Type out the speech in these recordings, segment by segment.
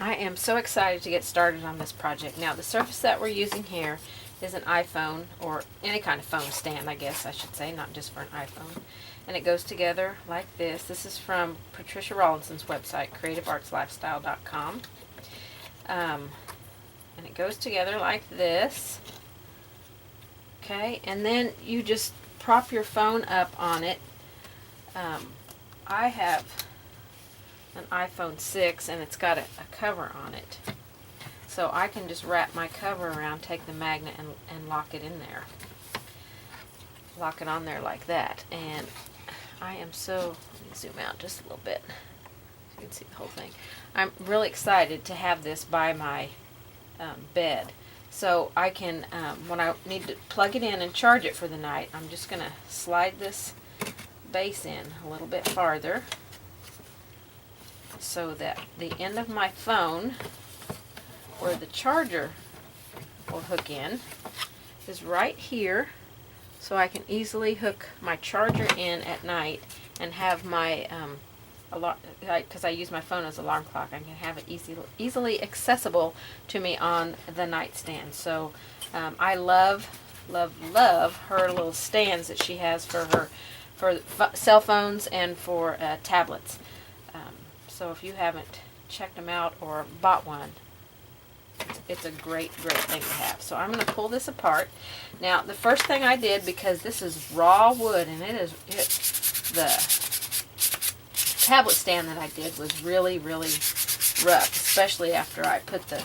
I am so excited to get started on this project. Now, the surface that we're using here is an iPhone, or any kind of phone stand, I guess I should say, not just for an iPhone. And it goes together like this. This is from Patricia Rawlinson's website, creativeartslifestyle.com. And it goes together like this. Okay, and then you just prop your phone up on it. I have an iPhone 6 and it's got a cover on it. So I can just wrap my cover around, take the magnet and lock it in there. Lock it on there like that. And I am so, let me zoom out just a little bit so you can see the whole thing. I'm really excited to have this by my bed. So I can, when I need to plug it in and charge it for the night, I'm just going to slide this base in a little bit farther so that the end of my phone, where the charger will hook in, is right here, so I can easily hook my charger in at night and have my alarm, because I use my phone as alarm clock. I can have it easily accessible to me on the nightstand. So I love her little stands that she has for cell phones and for tablets. So if you haven't checked them out or bought one, it's a great thing to have. So I'm going to pull this apart. Now, the first thing I did, because this is raw wood, and the tablet stand that I did was really rough, especially after I put the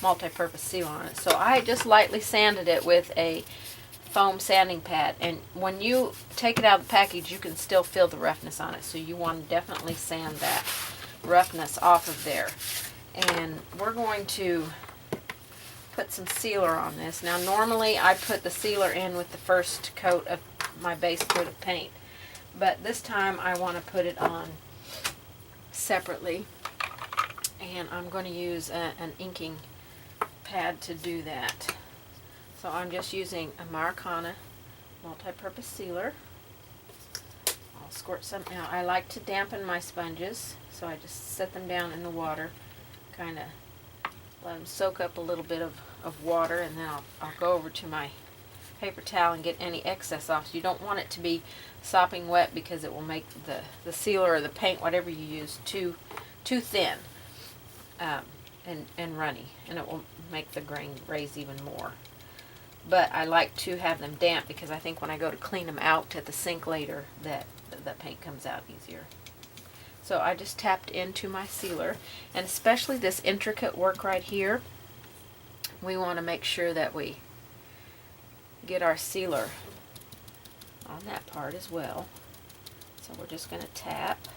multi-purpose seal on it. So I just lightly sanded it with a foam sanding pad, and when you take it out of the package, you can still feel the roughness on it. So you want to definitely sand that roughness off of there. And we're going to put some sealer on this. Now, normally I put the sealer in with the first coat of my base coat of paint, but this time I want to put it on separately, and I'm going to use an inking pad to do that. So I'm just using a Maracana multi-purpose sealer. I'll squirt some out. I like to dampen my sponges, so I just set them down in the water, kind of let them soak up a little bit of water, and then I'll go over to my paper towel and get any excess off. So you don't want it to be sopping wet, because it will make the sealer or the paint, whatever you use, too thin and runny, and it will make the grain raise even more. But I like to have them damp, because I think when I go to clean them out at the sink later, that the paint comes out easier. So I just tapped into my sealer, and especially this intricate work right here, we want to make sure that we get our sealer on that part as well. So we're just going to tap,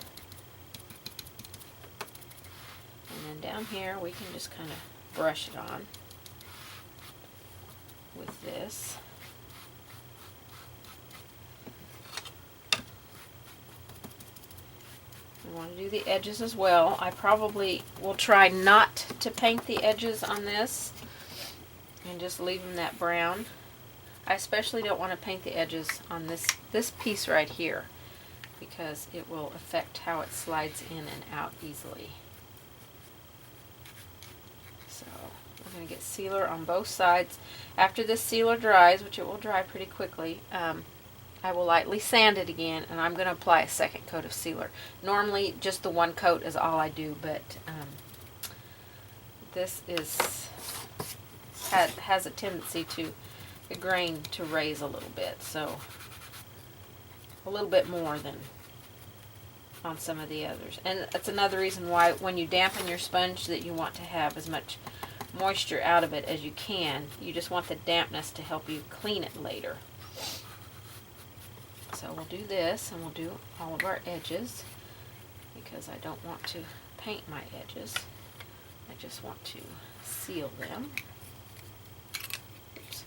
and then down here we can just kind of brush it on with this. We want to do the edges as well. I probably will try not to paint the edges on this and just leave them that brown. I especially don't want to paint the edges on this piece right here, because it will affect how it slides in and out easily. So we're going to get sealer on both sides. After this sealer dries, which it will dry pretty quickly, I will lightly sand it again, and I'm going to apply a second coat of sealer. Normally just the one coat is all I do, but this has a tendency to the grain to raise a little bit, so a little bit more than on some of the others. And that's another reason why when you dampen your sponge, that you want to have as much moisture out of it as you can. You just want the dampness to help you clean it later. So we'll do this, and we'll do all of our edges, because I don't want to paint my edges. I just want to seal them. Oops.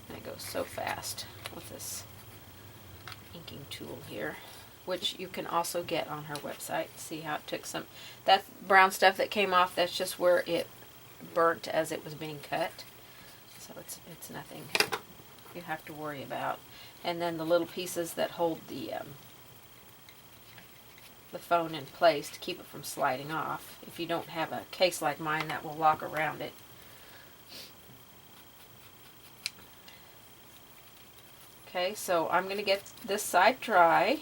And it goes so fast with this inking tool here, which you can also get on her website. See how it took some, that brown stuff that came off, that's just where it burnt as it was being cut. So it's nothing you have to worry about. And then the little pieces that hold the the phone in place to keep it from sliding off. If you don't have a case like mine that will lock around it. Okay, so I'm going to get this side dry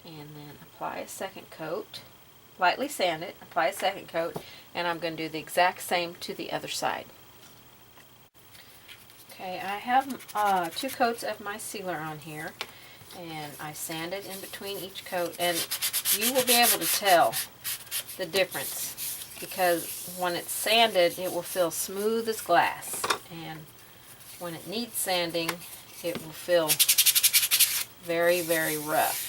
and then apply a second coat. Lightly sand it, apply a second coat, and I'm going to do the exact same to the other side. Okay, I have 2 coats of my sealer on here, and I sanded in between each coat, and you will be able to tell the difference because when it's sanded it will feel smooth as glass, and when it needs sanding it will feel very, very rough.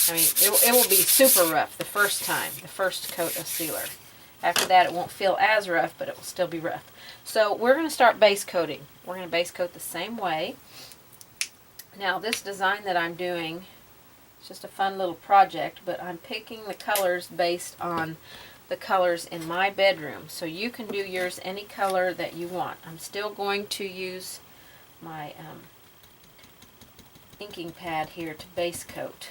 I mean, it will be super rough the first time, the first coat of sealer. After that it won't feel as rough, but it will still be rough. So we're going to start base coating. We're going to base coat the same way. Now this design that I'm doing is just a fun little project, but I'm picking the colors based on the colors in my bedroom. So you can do yours any color that you want. I'm still going to use my inking pad here to base coat.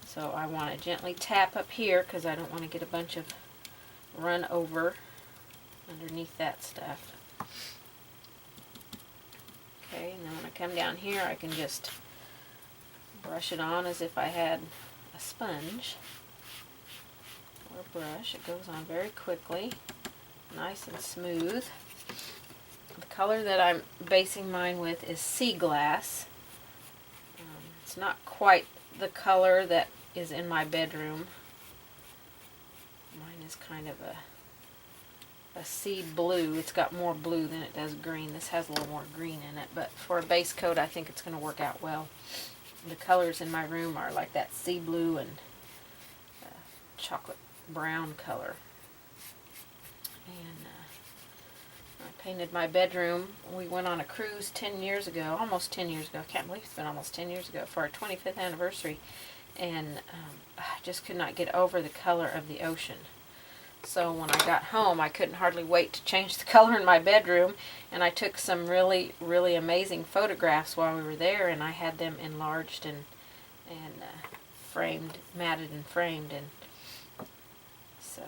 So I want to gently tap up here because I don't want to get a bunch of run over underneath that stuff. Okay, and then when I come down here I can just brush it on as if I had a sponge or a brush. It goes on very quickly, nice and smooth. The color that I'm basing mine with is sea glass. It's not quite the color that is in my bedroom. Mine is kind of a sea blue. It's got more blue than it does green. This has a little more green in it, but for a base coat I think it's going to work out well. The colors in my room are like that sea blue and chocolate brown color. And I painted my bedroom. We went on a cruise 10 years ago, almost 10 years ago. I can't believe it's been almost 10 years ago for our 25th anniversary. And I just could not get over the color of the ocean. So when I got home, I couldn't hardly wait to change the color in my bedroom, and I took some really, really amazing photographs while we were there, and I had them enlarged and framed, matted and framed, and so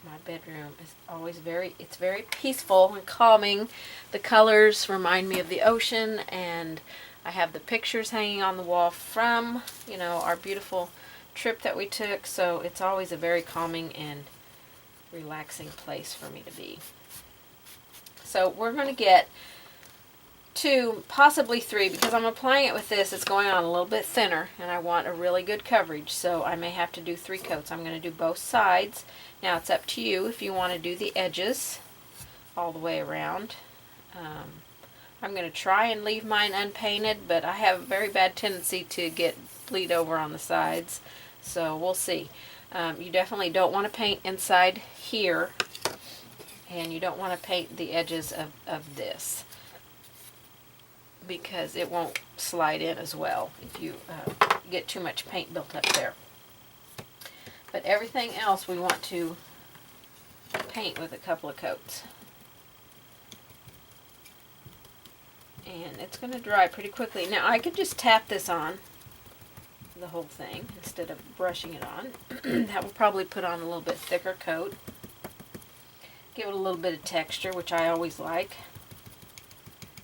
my bedroom is always it's very peaceful and calming. The colors remind me of the ocean, and I have the pictures hanging on the wall from, our beautiful trip that we took, so it's always a very calming and relaxing place for me to be. So we're going to get 2, possibly 3, because I'm applying it with this. It's going on a little bit thinner, and I want a really good coverage, so I may have to do 3 coats. I'm going to do both sides. Now it's up to you if you want to do the edges all the way around. I'm going to try and leave mine unpainted, but I have a very bad tendency to get bleed over on the sides, so we'll see. You definitely don't want to paint inside here, and you don't want to paint the edges of this because it won't slide in as well if you get too much paint built up there. But everything else we want to paint with a couple of coats. And it's going to dry pretty quickly. Now I could just tap this on the whole thing instead of brushing it on. That will probably put on a little bit thicker coat. Give it a little bit of texture, which I always like.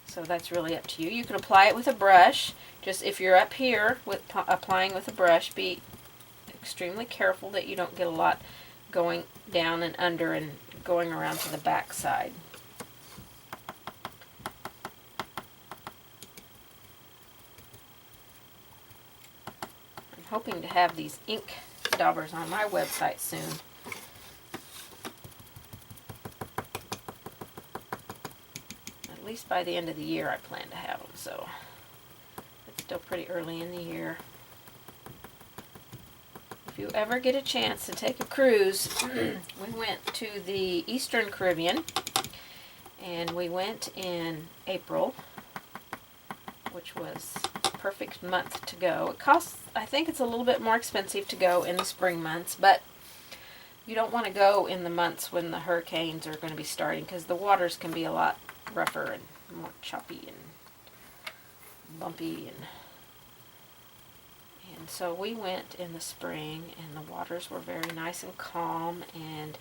So that's really up to you. You can apply it with a brush. Just if you're up here with applying with a brush, be extremely careful that you don't get a lot going down and under and going around to the back side. I'm hoping to have these ink daubers on my website soon. At least by the end of the year I plan to have them, so it's still pretty early in the year. If you ever get a chance to take a cruise, we went to the Eastern Caribbean, and we went in April, which was a perfect month to go. It costs, I think it's a little bit more expensive to go in the spring months, but you don't want to go in the months when the hurricanes are going to be starting, because the waters can be a lot rougher and more choppy and bumpy, and so we went in the spring, and the waters were very nice and calm, and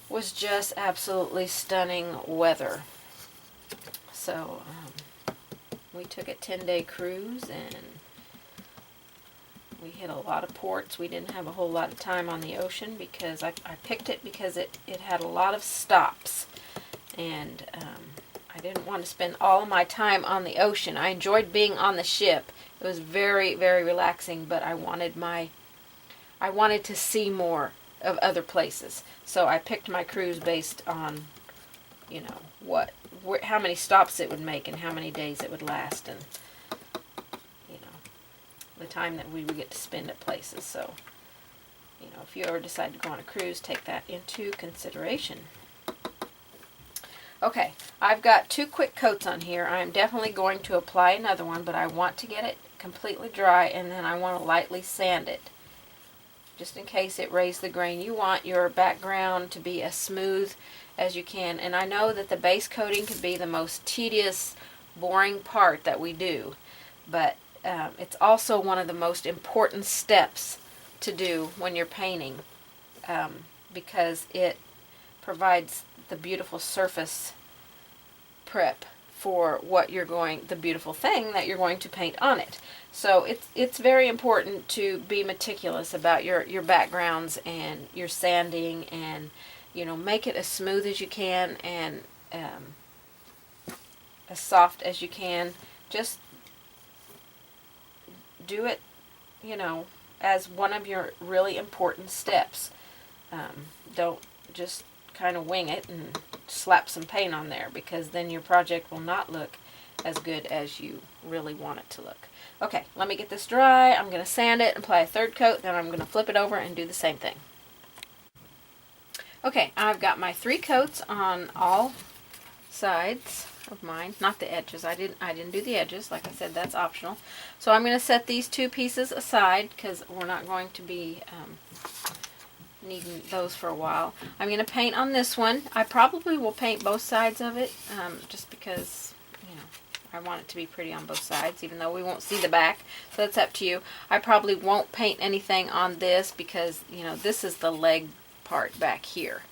was just absolutely stunning weather. So we took a 10-day cruise, and we hit a lot of ports. We didn't have a whole lot of time on the ocean because I picked it because it had a lot of stops, and I didn't want to spend all of my time on the ocean. I enjoyed being on the ship. It was very, very relaxing, but I wanted to see more of other places. So I picked my cruise based on, you know, how many stops it would make and how many days it would last, and you know, the time that we would get to spend at places. So, you know, if you ever decide to go on a cruise, take that into consideration. Okay, I've got 2 quick coats on here. I'm definitely going to apply another one, but I want to get it completely dry, and then I want to lightly sand it, just in case it raised the grain. You want your background to be as smooth as you can, and I know that the base coating can be the most tedious, boring part that we do, but it's also one of the most important steps to do when you're painting, because it provides the beautiful surface prep for the beautiful thing that you're going to paint on it. So it's very important to be meticulous about your backgrounds and your sanding, and you know, make it as smooth as you can and as soft as you can. Just do it, you know, as one of your really important steps. Don't just kind of wing it and slap some paint on there, because then your project will not look as good as you really want it to look. Okay, let me get this dry. I'm going to sand it, apply a 3rd coat, then I'm going to flip it over and do the same thing. Okay, I've got my 3 coats on all sides of mine, not the edges. I didn't do the edges. Like I said, that's optional. So I'm going to set these 2 pieces aside because we're not going to be needing those for a while. I'm going to paint on this one. I probably will paint both sides of it, just because, you know, I want it to be pretty on both sides, even though we won't see the back. So that's up to you. I probably won't paint anything on this because, you know, this is the leg part back here.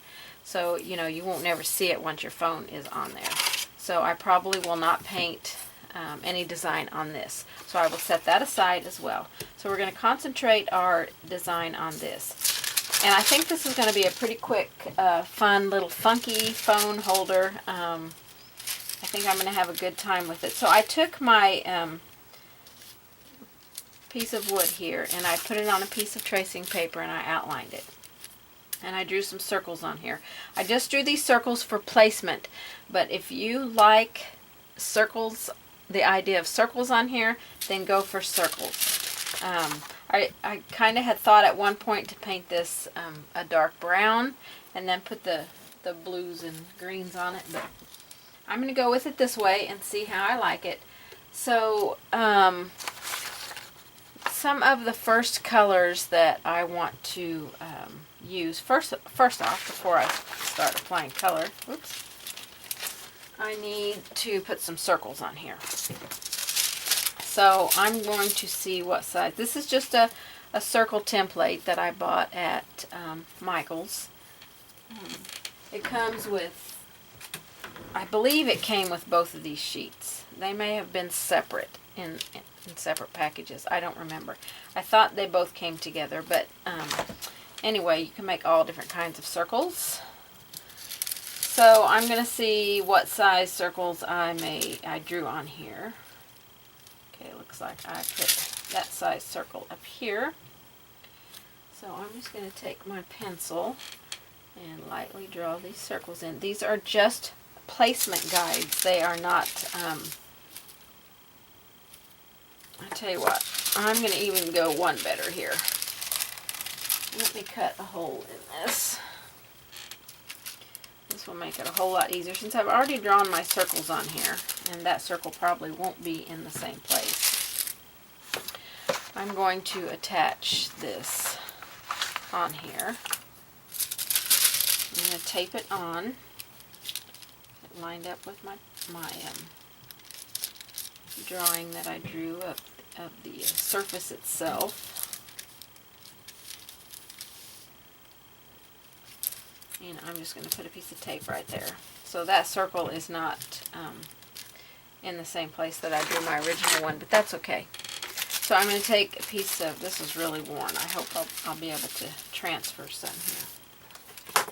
So, you know, you won't never see it once your phone is on there. So I probably will not paint any design on this. So I will set that aside as well. So we're going to concentrate our design on this. And I think this is going to be a pretty quick, fun, little funky phone holder. I think I'm going to have a good time with it. So I took my piece of wood here, and I put it on a piece of tracing paper, and I outlined it. And I drew some circles on here. I just drew these circles for placement, but if you like circles, the idea of circles on here, then go for circles. I kind of had thought at one point to paint this a dark brown and then put the blues and greens on it, but I'm going to go with it this way and see how I like it. So some of the first colors that I want to use, first off, before I start applying color, I need to put some circles on here. So I'm going to see what size. This is just a circle template that I bought at Michael's. It comes with, I believe it came with both of these sheets. They may have been separate in separate packages. I don't remember. I thought they both came together, but anyway, you can make all different kinds of circles. So I'm going to see what size circles I drew on here. Okay, looks like I put that size circle up here. So I'm just going to take my pencil and lightly draw these circles in. These are just placement guides. They are not, I tell you what, I'm going to even go one better here. Let me cut a hole in this. This will make it a whole lot easier since I've already drawn my circles on here, and that circle probably won't be in the same place. I'm going to attach this on here. I'm going to tape it on. It lined up with my drawing that I drew of the surface itself. And I'm just going to put a piece of tape right there. So that circle is not in the same place that I drew my original one, but that's okay. So I'm going to take a piece of, this is really worn. I hope I'll be able to transfer some here.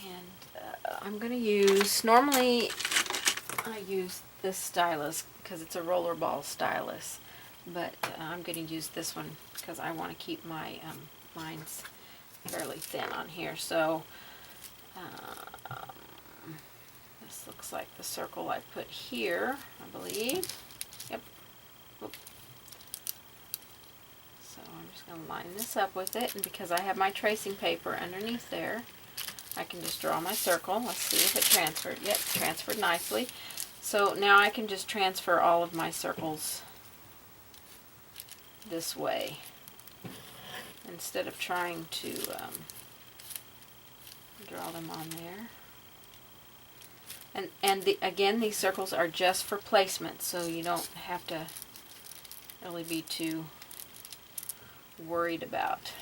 And I'm going to use, normally I use this stylus because it's a rollerball stylus, but I'm going to use this one because I want to keep my lines fairly thin on here. So this looks like the circle I put here, I believe. Yep. Oop. So I'm just going to line this up with it, and because I have my tracing paper underneath there, I can just draw my circle. Let's see if it transferred. Yep, transferred nicely. So now I can just transfer all of my circles this way instead of trying to draw them on there. And again, these circles are just for placement, so you don't have to really be too worried about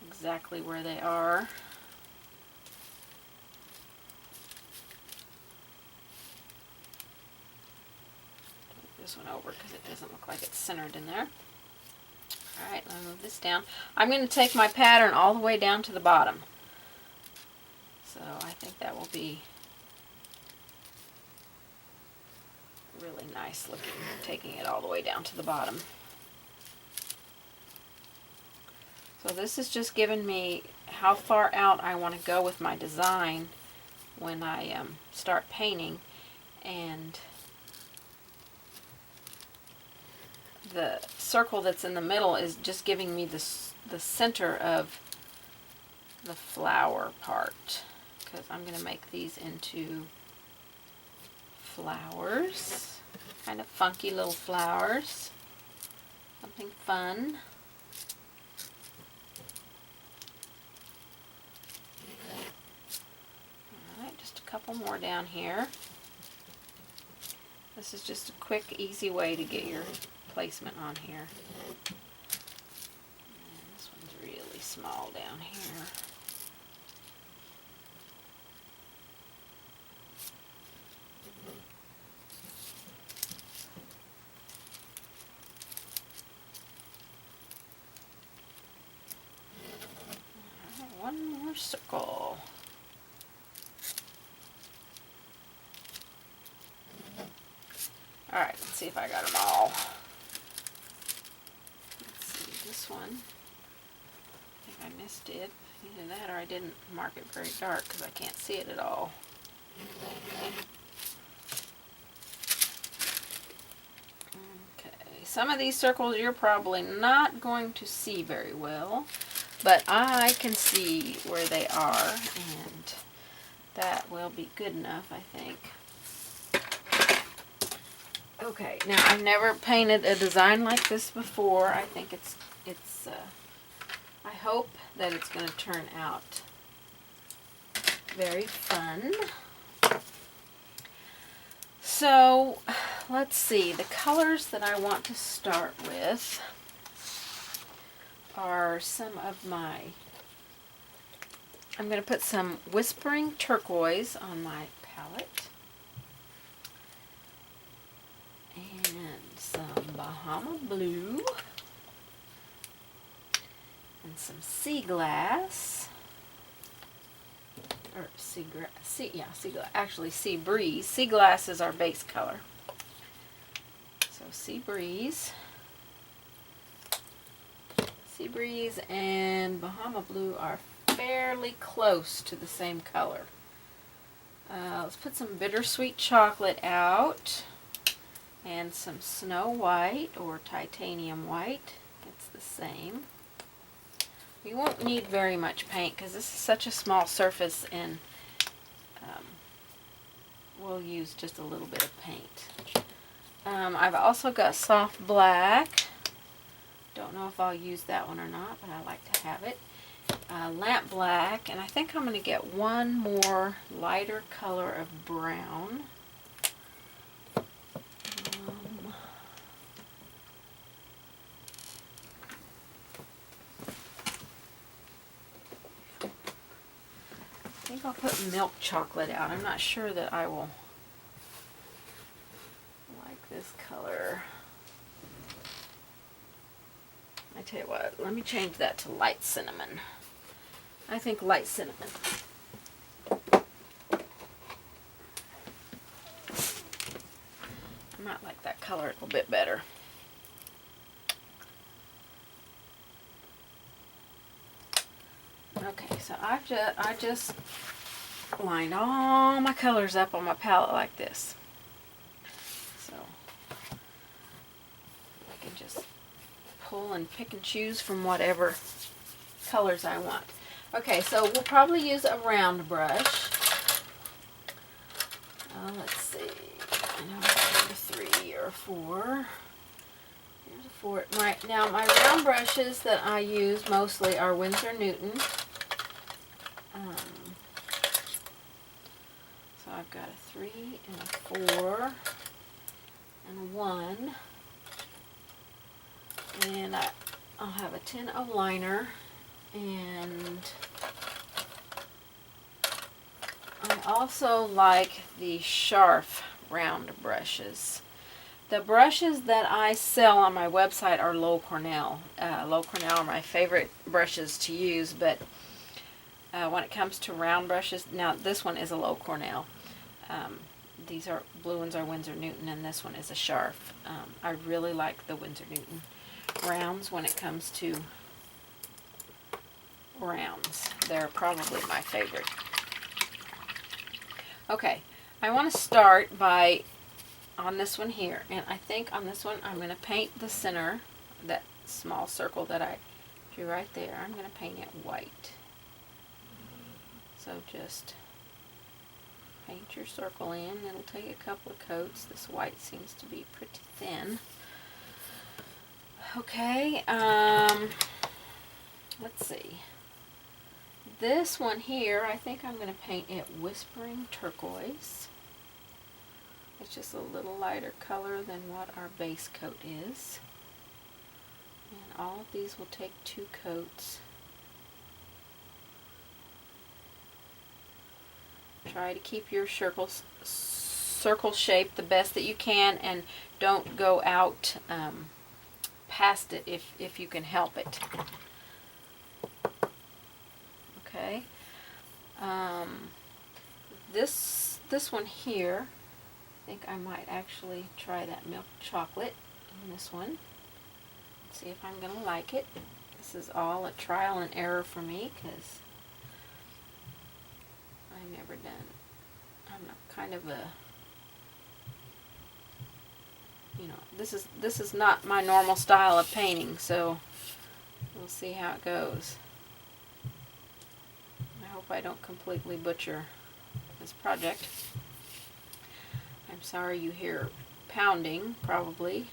exactly where they are. Take this one over because it doesn't look like it's centered in there. Alright, let me move this down. I'm going to take my pattern all the way down to the bottom. So I think that will be really nice looking, taking it all the way down to the bottom. So this is just giving me how far out I want to go with my design when I start painting, and the circle that's in the middle is just giving me the center of the flower part, because I'm going to make these into flowers, kind of funky little flowers, something fun. Alright, just a couple more down here. This is just a quick, easy way to get your placement on here. And this one's really small down here. One more circle. Alright, let's see if I got them all. Let's see, this one, I think I missed it. Either that or I didn't mark it very dark because I can't see it at all. Okay, some of these circles you're probably not going to see very well, but I can see where they are, and that will be good enough, I think. Okay, now I've never painted a design like this before. I think it's I hope that it's going to turn out very fun. So, let's see, the colors that I want to start with are some of my, I'm going to put some Whispering Turquoise on my palette, and some Bahama Blue, and some Sea Glass, or Sea Glass, actually Sea Breeze. Sea Glass is our base color. So Sea Breeze and Bahama Blue are fairly close to the same color. Let's put some Bittersweet Chocolate out, and some Snow White or Titanium White. It's the same. You won't need very much paint because this is such a small surface, and we'll use just a little bit of paint. I've also got Soft Black. Don't know if I'll use that one or not, but I like to have it. Lamp Black, and I think I'm going to get one more lighter color of brown. think I'll put milk chocolate out. I'm not sure that I will like this color. I tell you what, let me change that to light cinnamon. I think light cinnamon. I might like that color a little bit better. Okay, so I just lined all my colors up on my palette like this. So I can just pull and pick and choose from whatever colors I want. Okay, so we'll probably use a round brush. Let's see. I know there's 3 or 4. Here's a 4. Right now, my round brushes that I use mostly are Winsor Newton. So I've got a 3 and a 4 and a 1. And I'll have a tin of liner, and I also like the Scharf round brushes. The brushes that I sell on my website are Low Cornell. Low Cornell are my favorite brushes to use, but when it comes to round brushes, now this one is a Low Cornell. These are blue ones are Winsor Newton, and this one is a Scharf. I really like the Winsor Newton rounds when it comes to rounds. They're probably my favorite. Okay, I want to start by on this one here, and I think on this one I'm going to paint the center, that small circle that I drew right there. I'm going to paint it white. So just paint your circle in. It'll take a couple of coats. This white seems to be pretty thin. Okay, let's see. This one here, I think I'm going to paint it Whispering Turquoise. It's just a little lighter color than what our base coat is. And all of these will take 2 coats. Try to keep your circle shape the best that you can, and don't go out past it if you can help it. Okay. This one here, I think I might actually try that milk chocolate in this one. See if I'm going to like it. This is all a trial and error for me, because I've never done, I'm kind of a, you know, this is not my normal style of painting, so we'll see how it goes. I hope I don't completely butcher this project. I'm sorry you hear pounding, probably.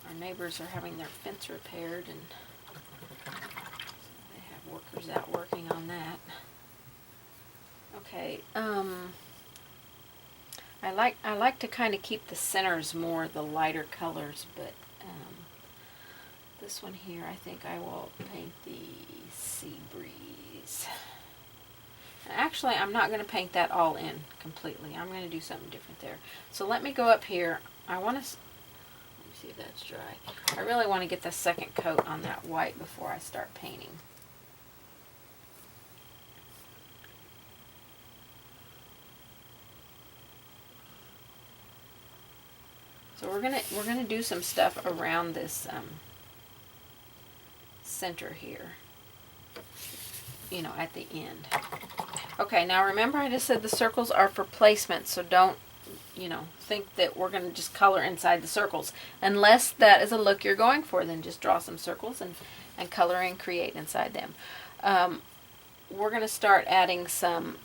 Our neighbors are having their fence repaired, and they have workers out working on that. Okay, I like to kind of keep the centers more the lighter colors, but this one here, I think I will paint the Sea Breeze. And actually, I'm not going to paint that all in completely. I'm going to do something different there. So let me go up here. I want to, let me see if that's dry. I really want to get the second coat on that white before I start painting. So we're gonna do some stuff around this center here, you know, at the end. Okay, now remember I just said the circles are for placement, so don't, you know, think that we're gonna just color inside the circles. Unless that is a look you're going for, then just draw some circles and color and create inside them. We're gonna start adding some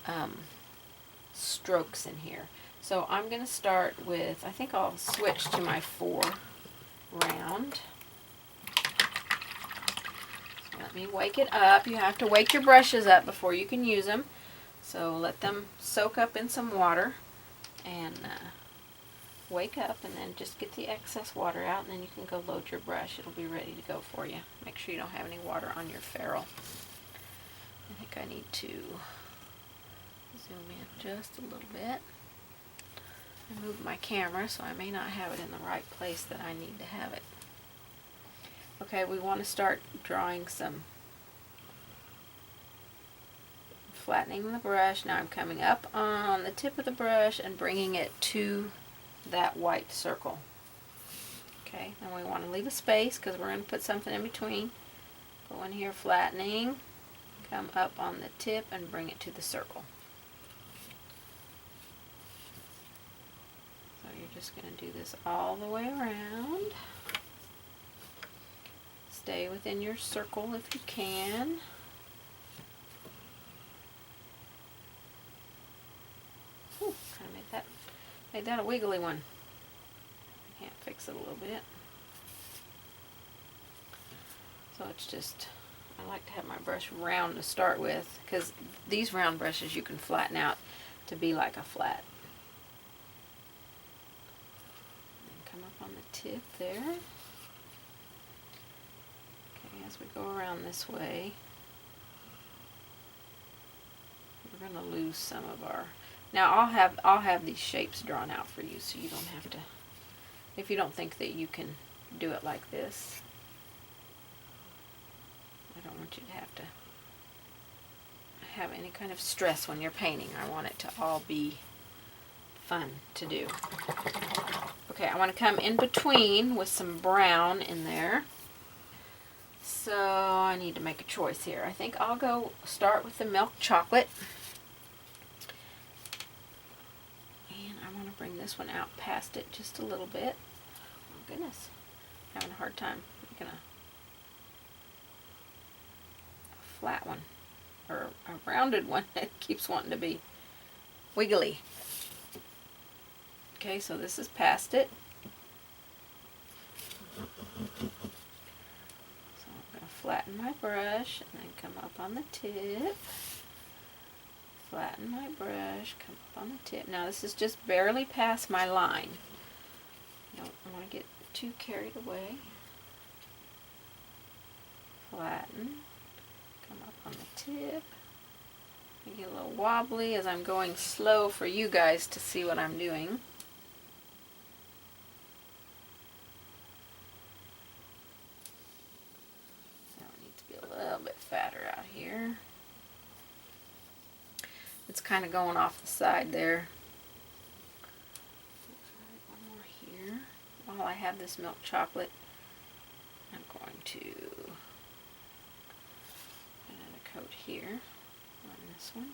strokes in here. So I'm going to start with, I think I'll switch to my 4 round. So let me wake it up. You have to wake your brushes up before you can use them. So let them soak up in some water and wake up, and then just get the excess water out, and then you can go load your brush. It'll be ready to go for you. Make sure you don't have any water on your ferrule. I think I need to zoom in just a little bit. I moved my camera, so I may not have it in the right place that I need to have it. Okay, we want to start drawing some, flattening the brush. Now I'm coming up on the tip of the brush and bringing it to that white circle. Okay, then we want to leave a space because we're going to put something in between. Go in here, flattening, come up on the tip and bring it to the circle. So you're just going to do this all the way around. Stay within your circle if you can. Ooh, kind of made that a wiggly one. I can't fix it a little bit. So it's just, I like to have my brush round to start with, because these round brushes you can flatten out to be like a flat. And come up on the tip there. Okay, as we go around this way, we're going to lose some of our. Now I'll have these shapes drawn out for you, so you don't have to. If you don't think that you can do it like this, I don't want you to have any kind of stress when you're painting. I want it to all be fun to do. Okay, I want to come in between with some brown in there. So I need to make a choice here. I think I'll go start with the milk chocolate. And I want to bring this one out past it just a little bit. Oh goodness, I'm having a hard time making a flat one, or a rounded one that keeps wanting to be wiggly. Okay, so this is past it. So I'm going to flatten my brush and then come up on the tip. Flatten my brush, come up on the tip. Now this is just barely past my line. Don't want to get too carried away. Flatten. Come up on the tip. I get a little wobbly as I'm going slow for you guys to see what I'm doing. So it needs to be a little bit fatter out here. It's kind of going off the side there. One more here. While I have this milk chocolate, I'm going to coat here on this one.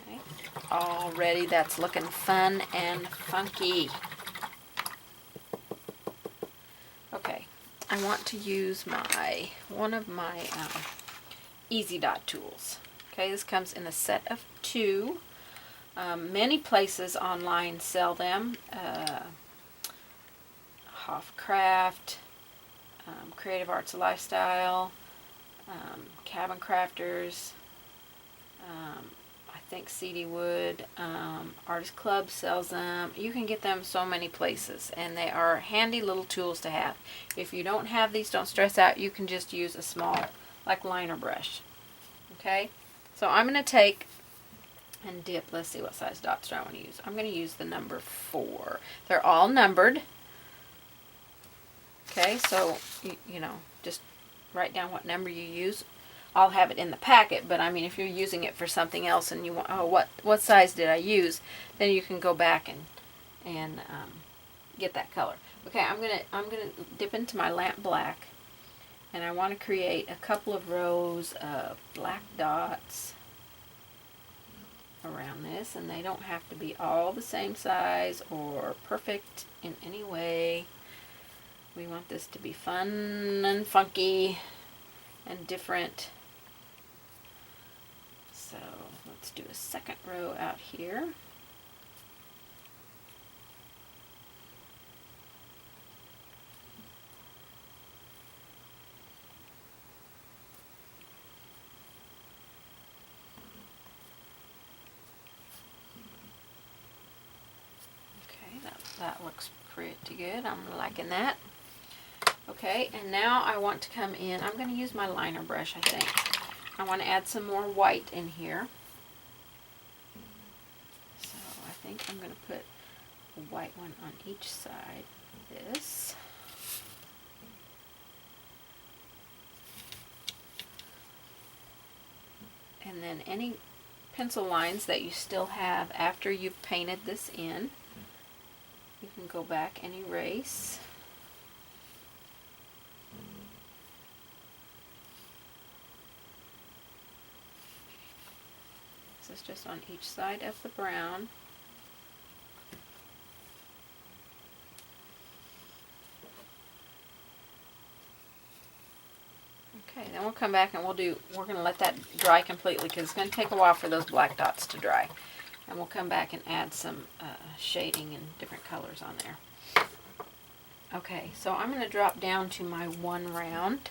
Okay, already that's looking fun and funky. Okay, I want to use one of my Easy Dot tools. Okay, this comes in a set of 2. Many places online sell them. Hofcraft, Creative Arts Lifestyle, Cabin Crafters, I think CD Wood, Artist Club sells them. You can get them so many places, and they are handy little tools to have. If you don't have these, don't stress out. You can just use a small, like, liner brush. Okay, so I'm going to take and dip. Let's see what size dots do I want to use. I'm going to use the number 4. They're all numbered. Okay, so, you know, just write down what number you use. I'll have it in the packet, but I mean, if you're using it for something else and you want, oh, what size did I use? Then you can go back and get that color. Okay, I'm gonna dip into my lamp black, and I want to create a couple of rows of black dots around this, and they don't have to be all the same size or perfect in any way. We want this to be fun and funky and different. So let's do a second row out here. Okay, that looks pretty good. I'm liking that. Okay, and now I want to come in. I'm going to use my liner brush, I think. I want to add some more white in here. So I think I'm going to put a white one on each side of this. And then any pencil lines that you still have after you've painted this in, you can go back and erase. This is just on each side of the brown. Okay, then we'll come back and we're going to let that dry completely because it's going to take a while for those black dots to dry. And we'll come back and add some shading and different colors on there. Okay, so I'm going to drop down to my one round.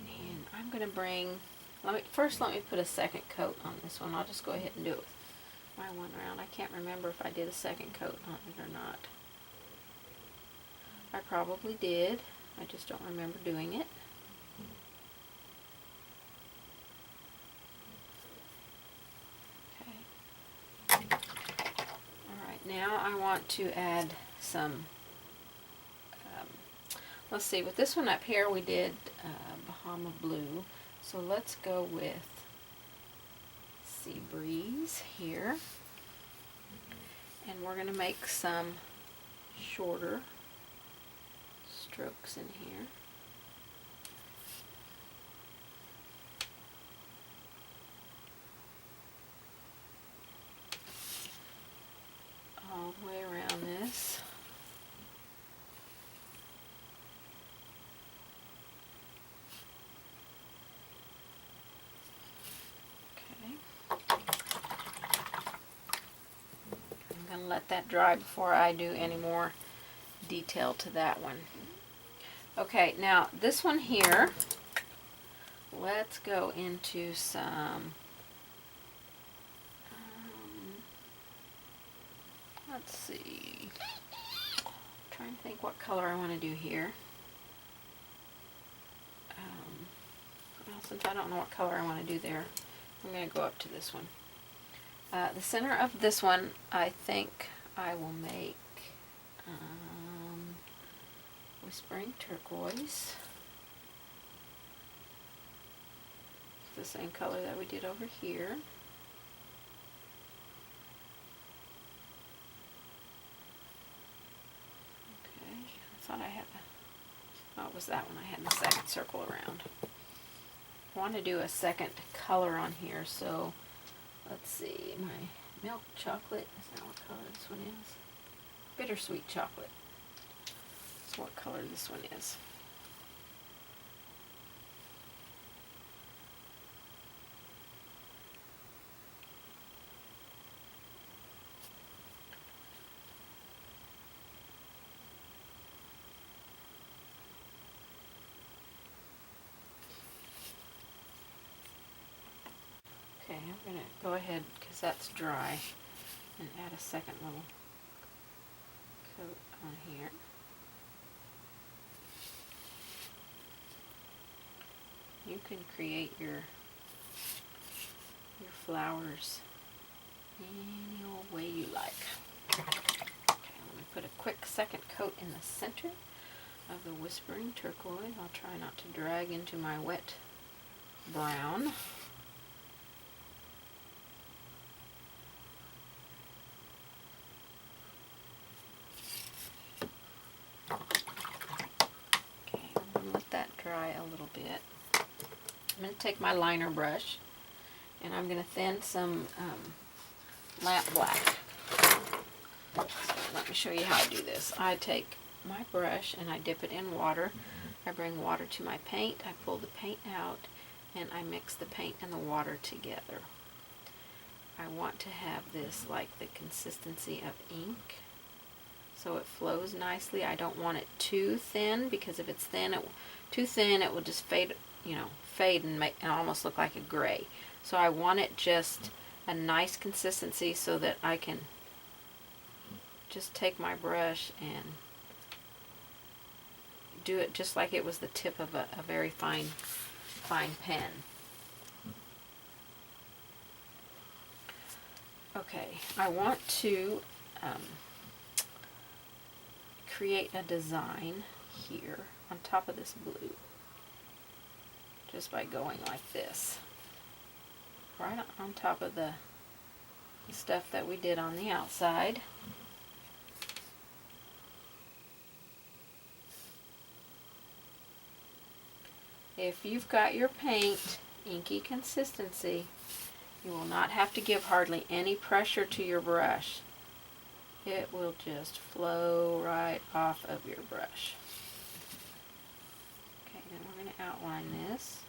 And I'm going to bring, let me put a second coat on this one. I'll just go ahead and do it with my one round. I can't remember if I did a second coat on it or not. I probably did. I just don't remember doing it. Okay. Alright, now I want to add some, let's see, with this one up here we did Bahama Blue. So let's go with Sea Breeze here. And we're going to make some shorter strokes in here. All the way around this. Okay. I'm going to let that dry before I do any more detail to that one. Okay, now this one here, let's go into some, let's see, I'm trying to think what color I want to do here. Well, since I don't know what color I want to do there, I'm going to go up to this one. The center of this one, I think I will make Whispering Turquoise. The same color that we did over here. Okay, I thought I had it was that one I had the second circle around. I want to do a second color on here, so let's see, my milk chocolate, is that what color this one is? Bittersweet chocolate. That's what color this one is. Okay, I'm going to go ahead, because that's dry, and add a second little coat on here. You can create your flowers any old way you like. Okay, let me put a quick second coat in the center of the Whispering Turquoise. I'll try not to drag into my wet brown. Dry a little bit. I'm going to take my liner brush and I'm going to thin some lamp black. So let me show you how I do this. I take my brush and I dip it in water. I bring water to my paint. I pull the paint out and I mix the paint and the water together. I want to have this like the consistency of ink, so it flows nicely. I don't want it too thin, because if it's too thin, it will just fade, fade and make and almost look like a gray. So I want it just a nice consistency so that I can just take my brush and do it just like it was the tip of a very fine pen. Okay, I want to create a design here on top of this blue just by going like this, right on top of the stuff that we did on the outside. If you've got your paint inky consistency, you will not have to give hardly any pressure to your brush. It will just flow right off of your brush. Okay, then we're going to outline this.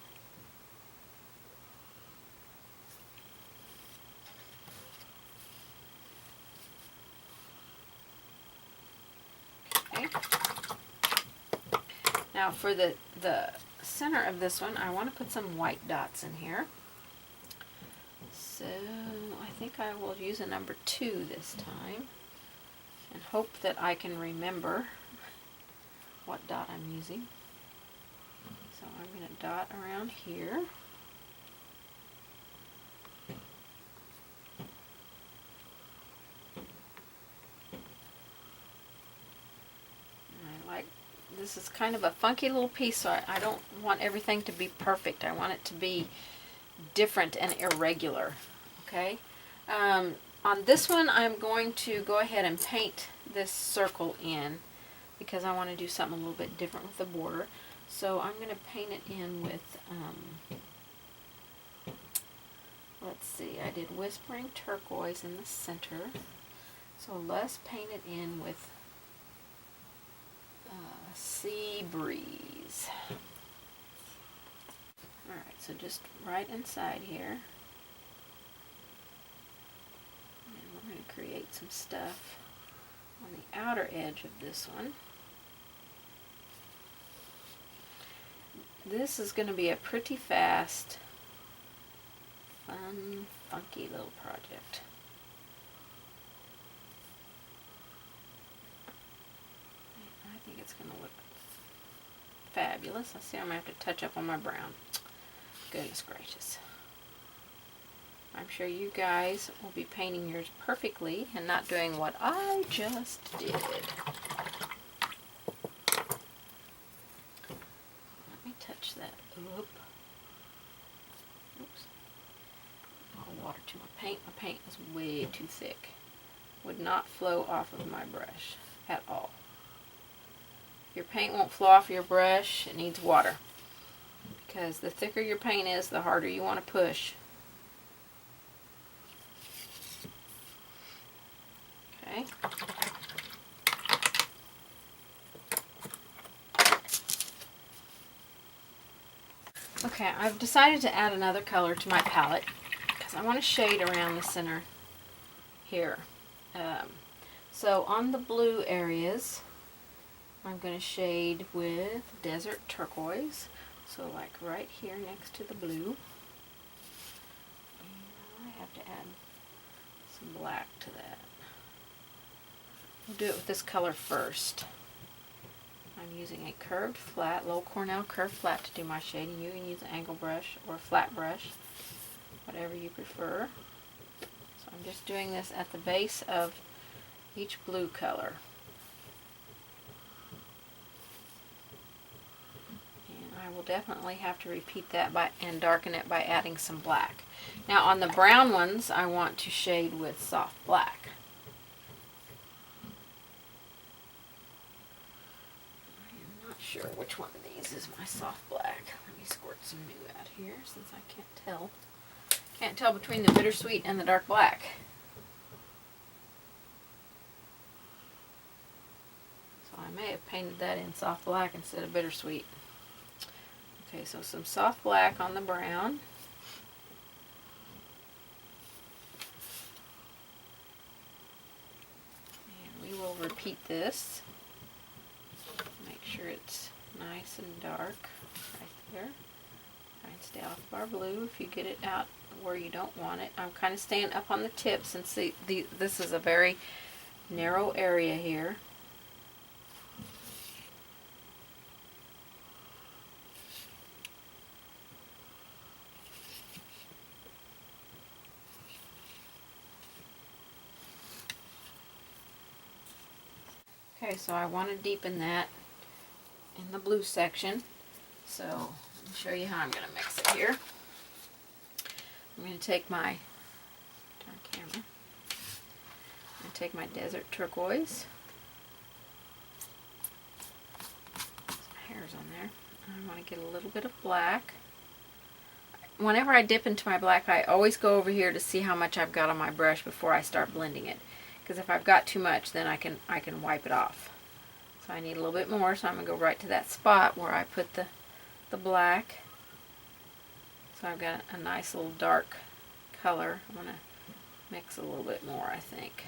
Okay. Now for the center of this one, I want to put some white dots in here. So I think I will use a number 2 this time and hope that I can remember what dot I'm using. So I'm going to dot around here. This is kind of a funky little piece, so I don't want everything to be perfect. I want it to be different and irregular. Okay. On this one, I'm going to go ahead and paint this circle in because I want to do something a little bit different with the border. So I'm going to paint it in with, let's see, I did Whispering Turquoise in the center. So let's paint it in with Sea Breeze. Alright, so just right inside here. And we're going to create some stuff on the outer edge of this one. This is going to be a pretty fast, fun, funky little project. I think it's going to look fabulous. I see I'm going to have to touch up on my brown. Goodness gracious. I'm sure you guys will be painting yours perfectly and not doing what I just did. Let me touch that up. Oops. I'll water to my paint. My paint is way too thick. Would not flow off of my brush at all. Your paint won't flow off your brush. It needs water. Because the thicker your paint is, the harder you want to push. Okay. Okay, I've decided to add another color to my palette because I want to shade around the center here. So on the blue areas, I'm going to shade with Desert Turquoise. So like right here next to the blue. And I have to add some black to that. We'll do it with this color first. I'm using a curved flat, low Cornell curved flat to do my shading. You can use an angle brush or a flat brush, whatever you prefer. So I'm just doing this at the base of each blue color. I will definitely have to repeat that and darken it by adding some black. Now on the brown ones, I want to shade with soft black. I am not sure which one of these is my soft black. Let me squirt some new out here since I can't tell. Can't tell between the bittersweet and the dark black. So I may have painted that in soft black instead of bittersweet. Okay, so some soft black on the brown. And we will repeat this. Make sure it's nice and dark right there. Try and stay off of our blue if you get it out where you don't want it. I'm kind of staying up on the tip since this is a very narrow area here. Okay, so I want to deepen that in the blue section. So let me show you how I'm going to mix it here. I'm going to take my camera. I'm going to take my desert turquoise. Some hairs on there. I want to get a little bit of black. Whenever I dip into my black, I always go over here to see how much I've got on my brush before I start blending it. Because if I've got too much, then I can wipe it off. So I need a little bit more, so I'm going to go right to that spot where I put the black. So I've got a nice little dark color. I'm going to mix a little bit more, I think.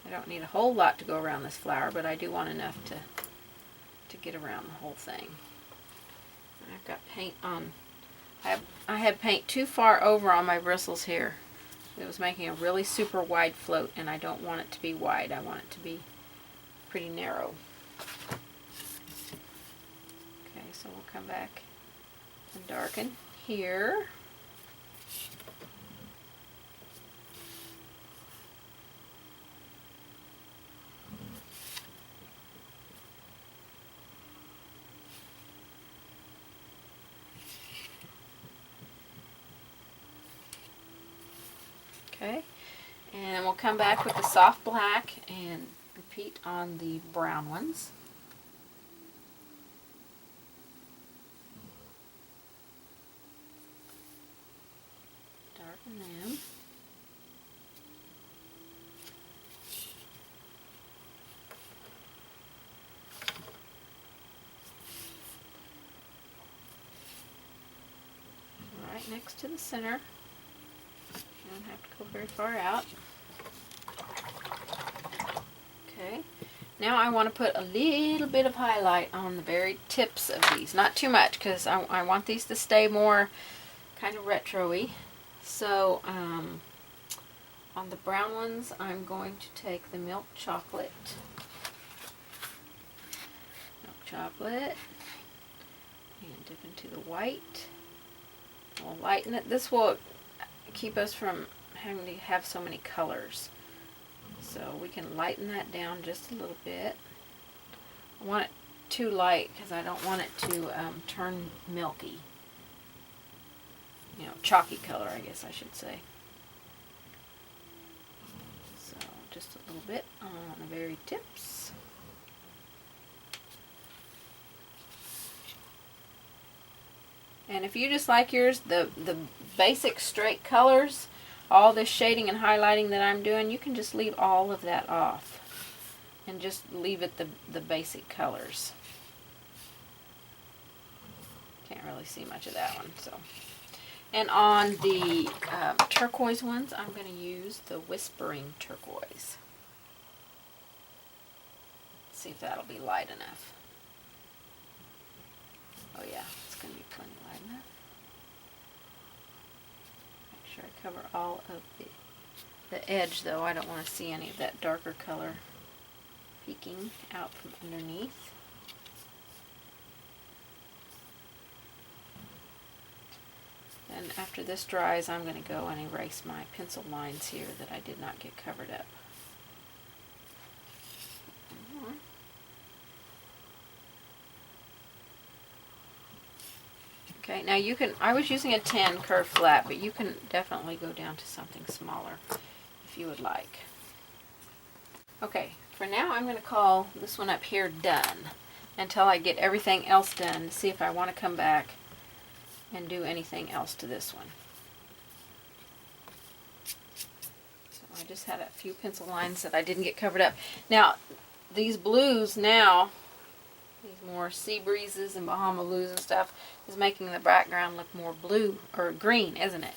I don't need a whole lot to go around this flower, but I do want enough to get around the whole thing. And I've got paint on. I had paint too far over on my bristles here. It was making a really super wide float, and I don't want it to be wide. I want it to be pretty narrow. Okay, so we'll come back and darken here. Okay, and we'll come back with the soft black and repeat on the brown ones. Darken them. Right next to the center. You don't have to go very far out. Okay, now I want to put a little bit of highlight on the very tips of these. Not too much, because I want these to stay more kind of retro-y. So on the brown ones, I'm going to take the milk chocolate. And dip into the white. We'll lighten it. This will keep us from having to have so many colors. So we can lighten that down just a little bit. I want it too light because I don't want it to turn milky. You know, chalky color, I guess I should say. So just a little bit on the very tips. And if you just like yours, the basic straight colors, all this shading and highlighting that I'm doing, you can just leave all of that off and just leave it the basic colors. Can't really see much of that one. So, and on the turquoise ones, I'm going to use the Whispering Turquoise. See if that'll be light enough. Oh yeah, it's going to be plenty light enough. Make sure I cover all of the edge though. I don't want to see any of that darker color peeking out from underneath. Then after this dries, I'm going to go and erase my pencil lines here that I did not get covered up. Okay, now you can, I was using a 10 curved flat, but you can definitely go down to something smaller if you would like. Okay, for now I'm going to call this one up here done until I get everything else done to see if I want to come back and do anything else to this one. So I just had a few pencil lines that I didn't get covered up. Now, these blues now, these more sea breezes and Bahama blues and stuff, is making the background look more blue or green, isn't it?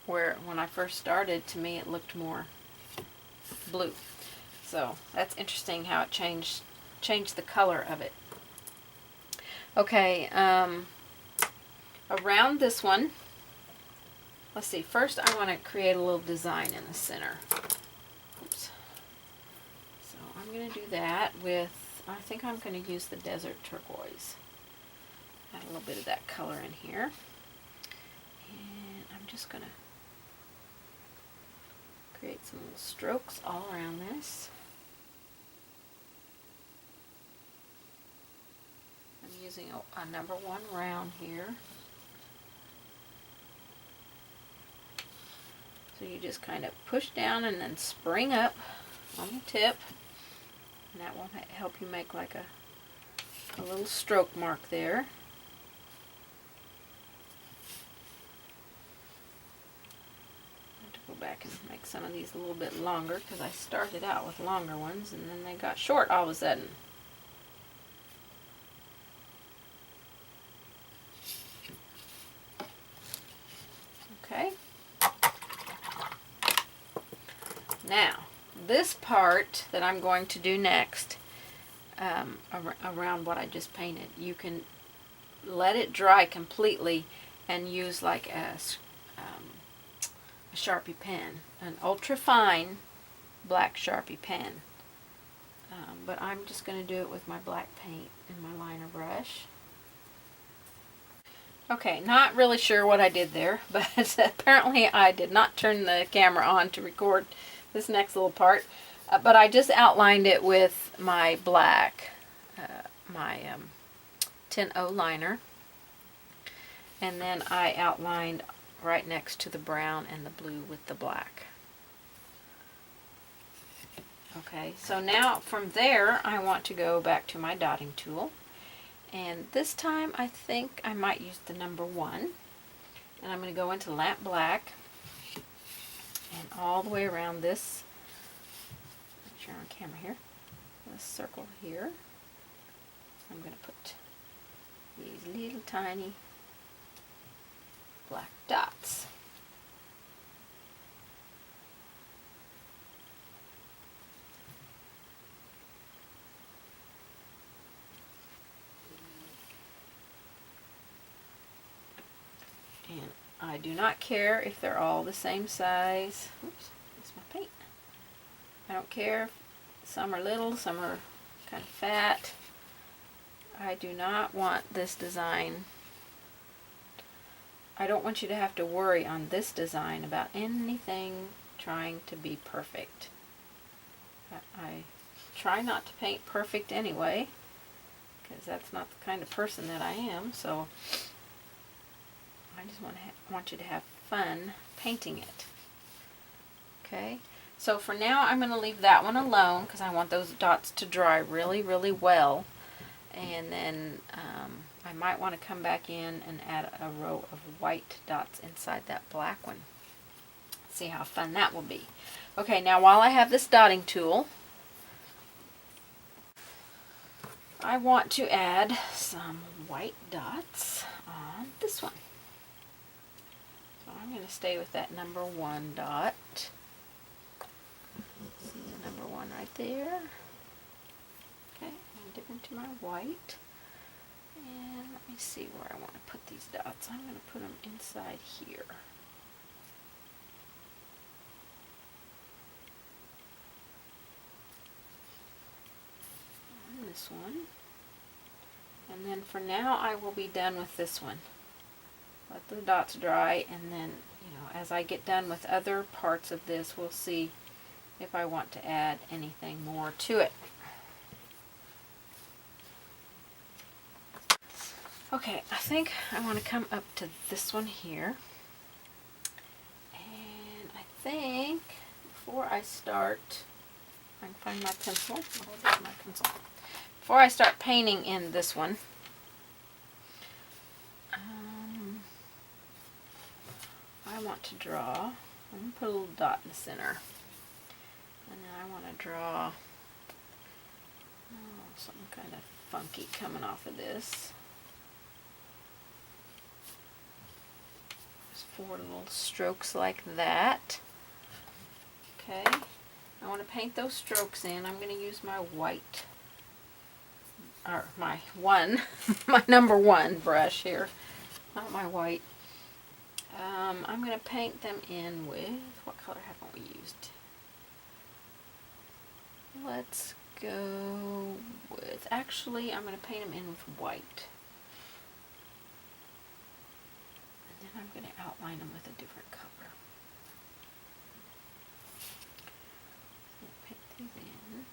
Where when I first started, to me it looked more blue. So that's interesting how it changed the color of it. Okay, around this one, let's see, first I want to create a little design in the center. Oops. So I'm going to do that with, I think I'm going to use the Desert Turquoise. Add a little bit of that color in here. And I'm just just going to create some little strokes all around this. I'm using a number 1 round here. So you just kind of push down and then spring up on the tip, and that will help you make like a little stroke mark there. I have to go back and make some of these a little bit longer because I started out with longer ones and then they got short all of a sudden. Okay. Now, this part that I'm going to do next, around what I just painted, you can let it dry completely and use like a Sharpie pen, an ultra fine black Sharpie pen. But I'm just going to do it with my black paint and my liner brush. Okay, not really sure what I did there, but apparently I did not turn the camera on to record this next little part. But I just outlined it with my black, my 10-0 liner. And then I outlined right next to the brown and the blue with the black. Okay, so now from there I want to go back to my dotting tool. And this time I think I might use the number 1. And I'm going to go into lamp black and all the way around this, make sure I'm on camera here, this circle here. I'm going to put these little tiny black dots. And I do not care if they're all the same size. Oops, that's my paint. I don't care if some are little, some are kind of fat. I do not want this design. I don't want you to have to worry on this design about anything trying to be perfect. I try not to paint perfect anyway, because that's not the kind of person that I am, so I just want you to have fun painting it. Okay, so for now I'm going to leave that one alone because I want those dots to dry really, really well. And then I might want to come back in and add a row of white dots inside that black one. See how fun that will be. Okay, now while I have this dotting tool, I want to add some white dots on this one. So I'm going to stay with that number 1 dot. See the number 1 right there. Okay, I'm dip into my white. And let me see where I want to put these dots. I'm going to put them inside here. And this one. And then for now I will be done with this one. Let the dots dry, and then, you know, as I get done with other parts of this, we'll see if I want to add anything more to it. Okay, I think I want to come up to this one here. And I think before I start, I can find my pencil. Oh, my pencil. Before I start painting in this one, I want to draw, I'm going to put a little dot in the center, and then I want to draw something kind of funky coming off of this. Just 4 little strokes like that. Okay, I want to paint those strokes in. I'm going to use my white, or my my number 1 brush here, not my white. I'm going to paint them in with, what color haven't we used? Let's go with, actually I'm going to paint them in with white. And then I'm going to outline them with a different color. So paint these in.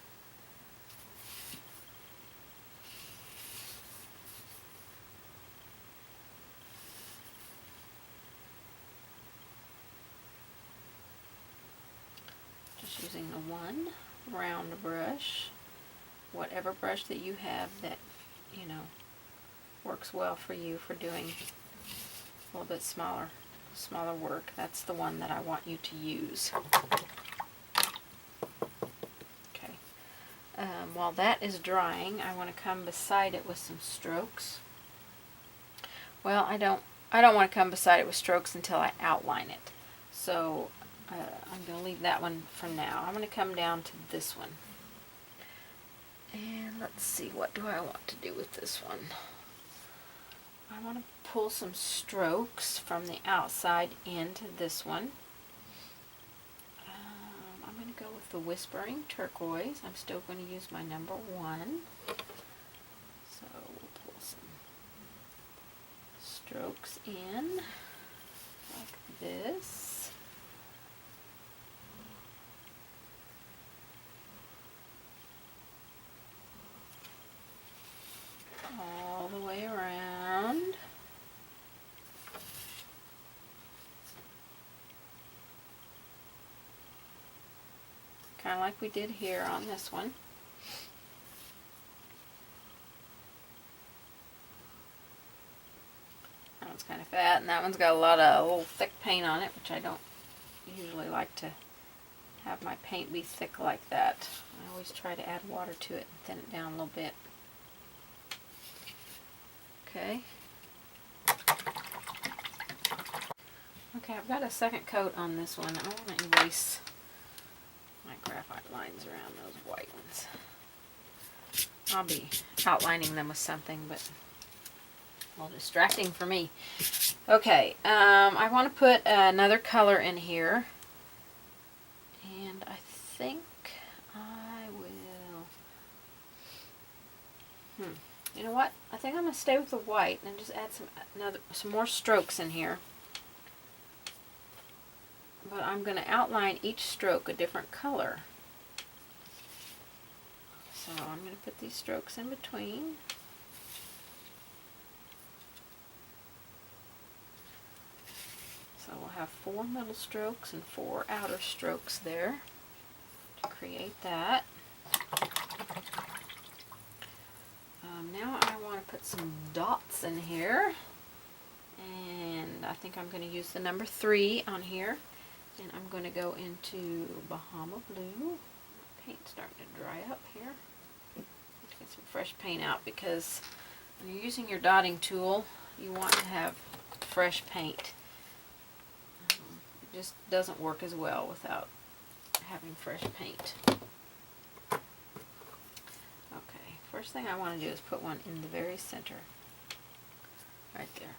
Just using the one round brush, whatever brush that you have that, you know, works well for you for doing a little bit smaller work. That's the one that I want you to use. Okay. While that is drying, I want to come beside it with some strokes. Well, I don't want to come beside it with strokes until I outline it. So I'm going to leave that one for now. I'm going to come down to this one. And let's see, what do I want to do with this one? I want to pull some strokes from the outside into this one. I'm going to go with the Whispering Turquoise. I'm still going to use my number 1. So we'll pull some strokes in like this. All the way around. Kind of like we did here on this one. That one's kind of fat, and that one's got a lot of little thick paint on it, which I don't usually like to have my paint be thick like that. I always try to add water to it and thin it down a little bit. Okay. Okay, I've got a second coat on this one. I want to erase my graphite lines around those white ones. I'll be outlining them with something, but a little distracting for me. Okay, I want to put another color in here, and I think I will. You know what? I think I'm going to stay with the white and just add some more strokes in here. But I'm going to outline each stroke a different color. So I'm going to put these strokes in between. So we'll have 4 middle strokes and 4 outer strokes there to create that. Now I want to put some dots in here, and I think I'm going to use the number 3 on here, and I'm going to go into Bahama Blue. Paint's starting to dry up here. Let's get some fresh paint out, because when you're using your dotting tool, you want to have fresh paint. It just doesn't work as well without having fresh paint. First thing I want to do is put one in the very center, right there.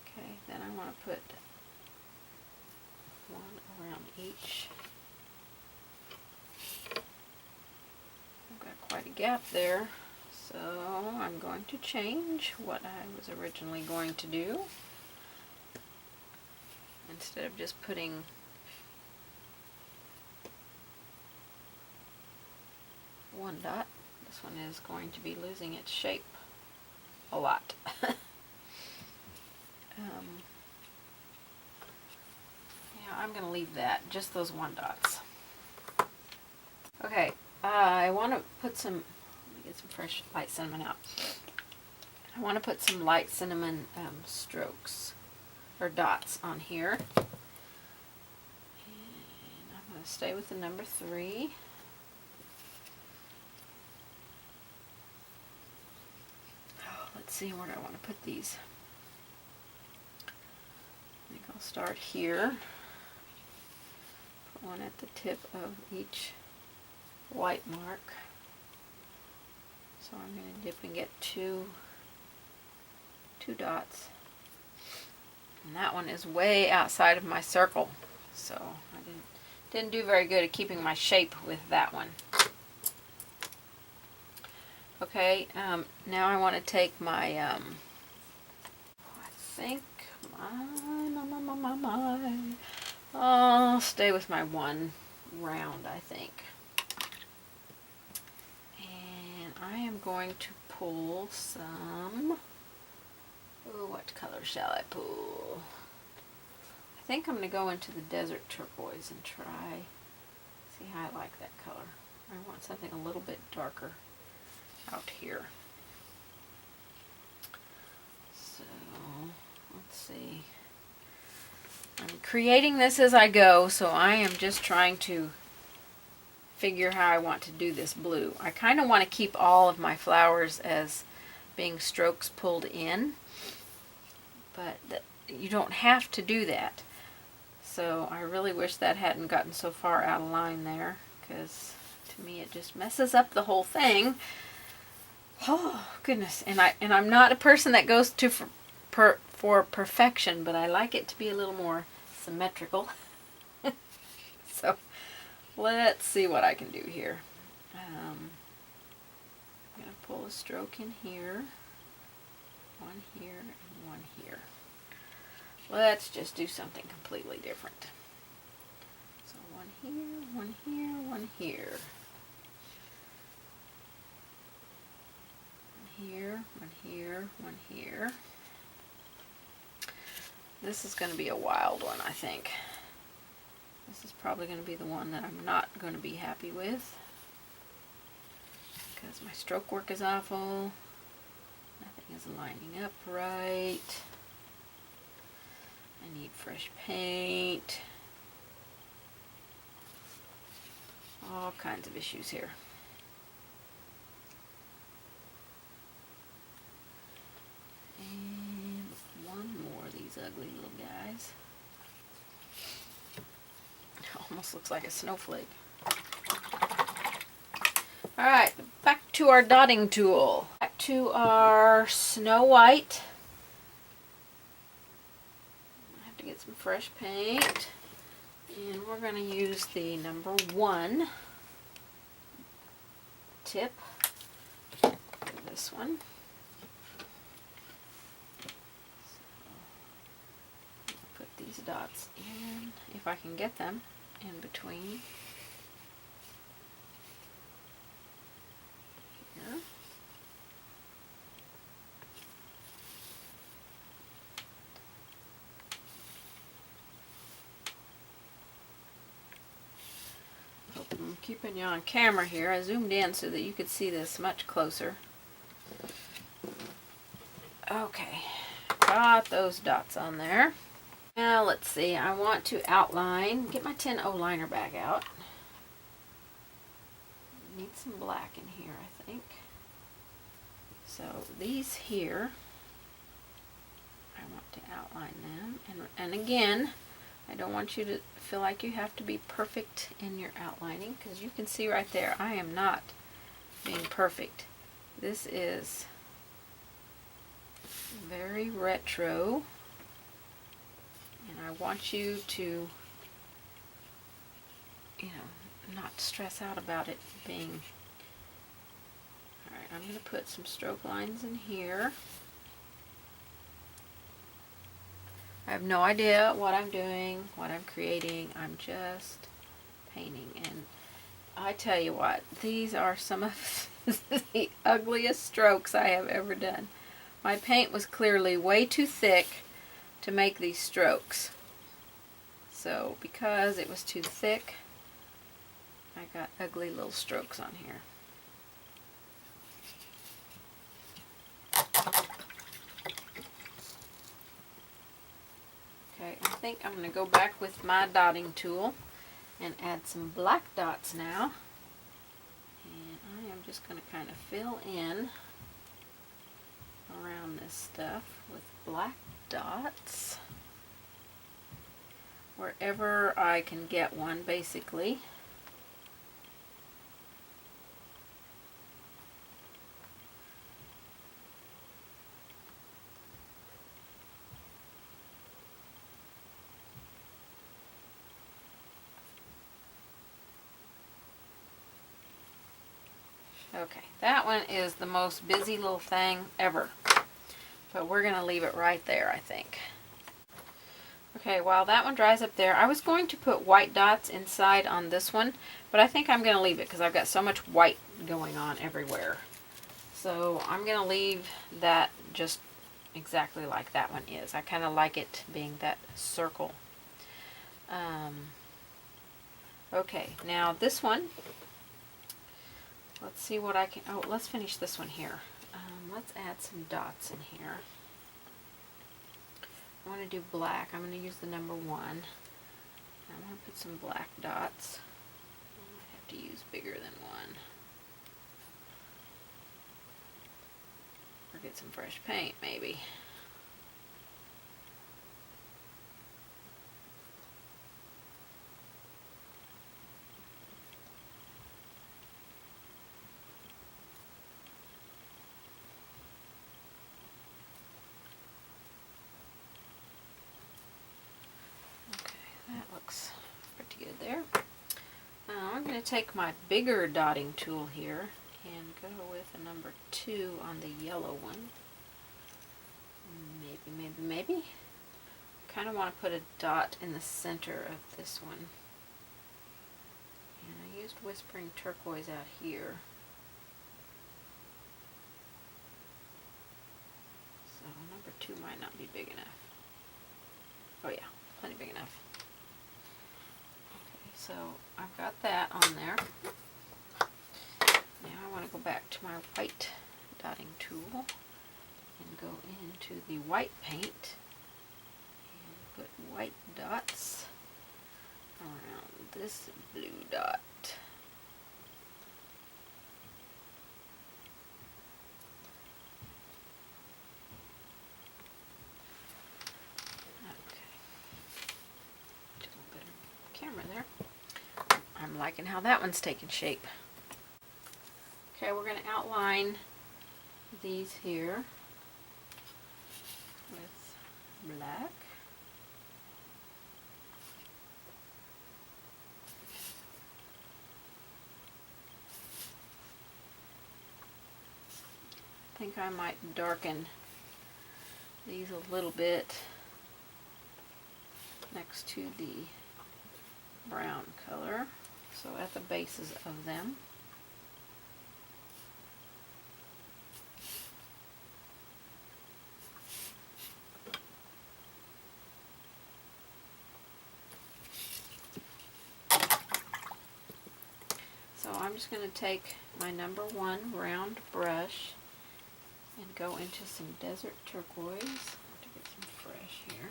Okay, then I want to put one around each. I've got quite a gap there, so I'm going to change what I was originally going to do. Instead of just putting one dot, this one is going to be losing its shape a lot. Yeah, I'm going to leave that, just those 1 dots. Okay, I want to put some, let me get some fresh light cinnamon out. I want to put some light cinnamon strokes, or dots on here. And I'm going to stay with the number 3. Let's see, where do I want to put these? I think I'll start here. Put one at the tip of each white mark. So I'm going to dip and get two dots. And that one is way outside of my circle. So I didn't do very good at keeping my shape with that one. Okay, now I want to take my, I think I'll stay with my one round, I think. And I am going to pull some, oh, what color shall I pull? I think I'm going to go into the desert turquoise and try, see how I like that color. I want something a little bit darker out here. So, let's see. I'm creating this as I go, so I am just trying to figure how I want to do this blue. I kind of want to keep all of my flowers as being strokes pulled in, but you don't have to do that. So I really wish that hadn't gotten so far out of line there, because to me it just messes up the whole thing. Oh goodness, and I'm not a person that goes to for perfection, but I like it to be a little more symmetrical. So let's see what I can do here. I'm going to pull a stroke in here, one here, and one here. Let's just do something completely different. So one here, one here, one here. One here, one here, one here. This is going to be a wild one, I think. This is probably going to be the one that I'm not going to be happy with, because my stroke work is awful. Nothing is lining up right. I need fresh paint. All kinds of issues here. And one more of these ugly little guys. Almost looks like a snowflake. Alright, back to our dotting tool. Back to our Snow White. I have to get some fresh paint. And we're going to use the number 1 tip for this one. So, put these dots in, if I can get them in between. Here. Hope I'm keeping you on camera here. I zoomed in so that you could see this much closer. Okay, got those dots on there. Now let's see, I want to outline, get my 10O liner bag out. Need some black in here, I think. So these here, I want to outline them. And again, I don't want you to feel like you have to be perfect in your outlining, because you can see right there, I am not being perfect. This is very retro. And I want you to, not stress out about it being. Alright, I'm going to put some stroke lines in here. I have no idea what I'm doing, what I'm creating. I'm just painting. And I tell you what, these are some of the ugliest strokes I have ever done. My paint was clearly way too thick to make these strokes. So because it was too thick, I got ugly little strokes on here. Okay, I think I'm going to go back with my dotting tool and add some black dots now. And I am just going to kind of fill in around this stuff with black dots wherever I can get one, basically. Okay, that one is the most busy little thing ever. But we're going to leave it right there, I think. Okay, while that one dries up there, I was going to put white dots inside on this one, but I think I'm going to leave it because I've got so much white going on everywhere. So I'm going to leave that just exactly like that one is. I kind of like it being that circle. Okay, now this one, let's see what I can, oh, let's finish this one here. Let's add some dots in here. I want to do black. I'm going to use the number 1. I'm going to put some black dots. I might have to use bigger than 1. Or get some fresh paint, maybe. That looks pretty good there. I'm going to take my bigger dotting tool here and go with a number 2 on the yellow one. Maybe. Kind of want to put a dot in the center of this one. And I used Whispering Turquoise out here. So number 2 might not be big enough. Oh yeah, plenty big enough. So I've got that on there. Now I want to go back to my white dotting tool and go into the white paint and put white dots around this blue dot. Okay. Get a little better camera there. I'm liking how that one's taking shape. Okay, we're going to outline these here with black. I think I might darken these a little bit next to the brown color. So at the bases of them. So I'm just going to take my number 1 round brush and go into some desert turquoise. I have to get some fresh here.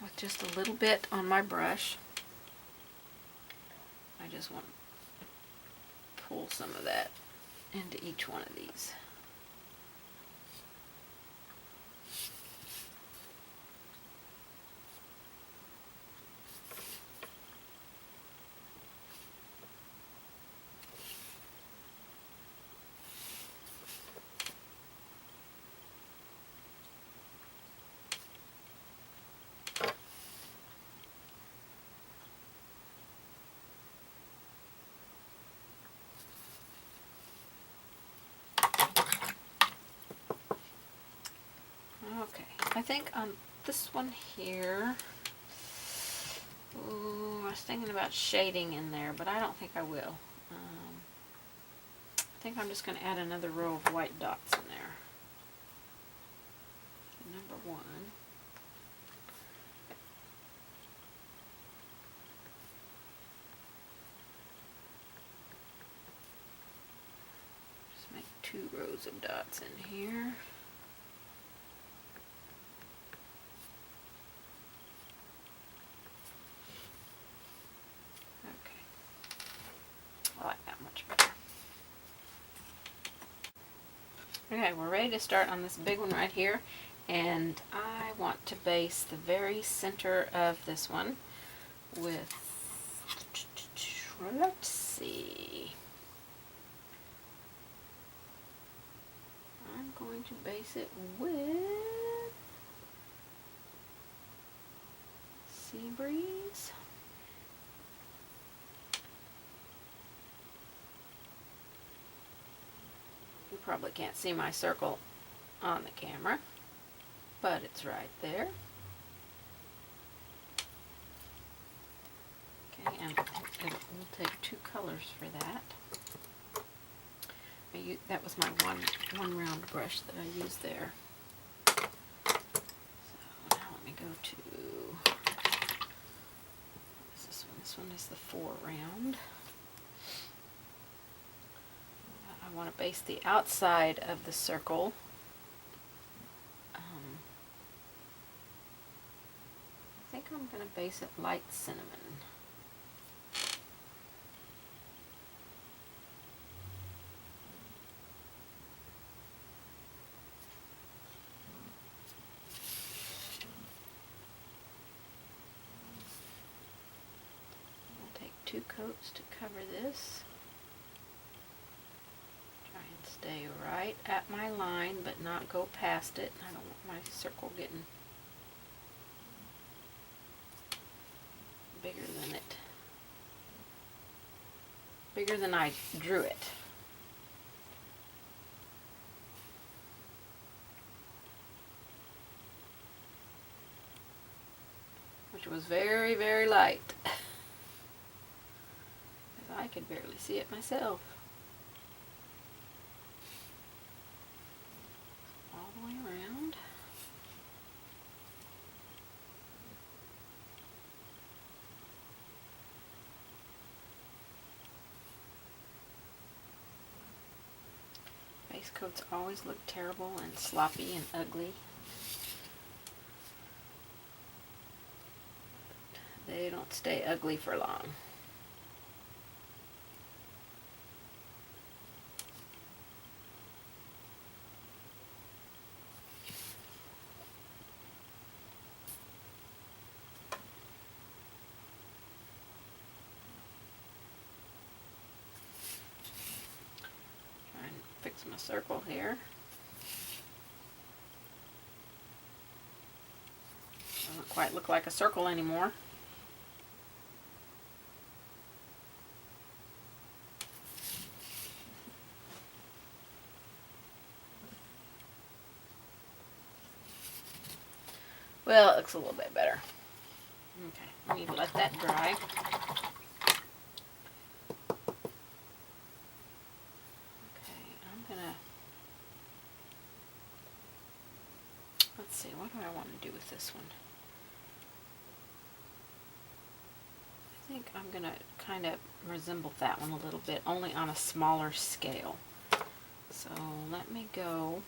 With just a little bit on my brush, I just want to pull some of that into each one of these. Okay, I think on this one here, I was thinking about shading in there, but I don't think I will. I think I'm just going to add another row of white dots in there. Number 1. Just make 2 rows of dots in here. I like that much better. Okay, we're ready to start on this big one right here, and I want to base the very center of this one with, let's see, I'm going to base it with Sea Breeze. probably can't see my circle on the camera, but it's right there. Okay, and we'll take 2 colors for that. That was my one round brush that I used there. So now let me go to, what is this one? This one is the 4 round. I want to base the outside of the circle. I think I'm going to base it light cinnamon. I'll take 2 coats to cover this. Try and stay right at my line, but not go past it. I don't want my circle getting bigger than I drew it. Which was very, very light. Because I could barely see it myself. All the way around. Base coats always look terrible and sloppy and ugly. They don't stay ugly for long. Try and fix my circle here. Doesn't quite look like a circle anymore. Well, it looks a little bit better. Okay, I need to let that dry. Okay, I'm gonna, let's see, what do I want to do with this one? I think I'm gonna kind of resemble that one a little bit, only on a smaller scale. So let me go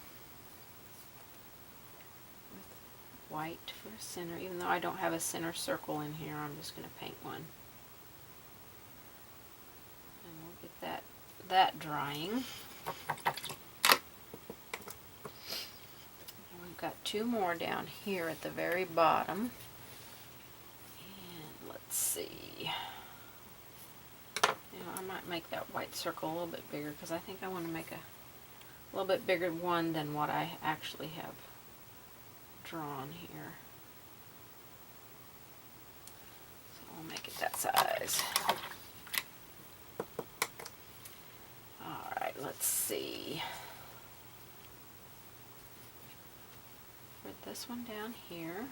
white for a center, even though I don't have a center circle in here. I'm just going to paint one, and we'll get that drying. And we've got 2 more down here at the very bottom, and let's see, I might make that white circle a little bit bigger, because I think I want to make a little bit bigger one than what I actually have drawn here. So I'll make it that size. Alright, let's see. For this one down here,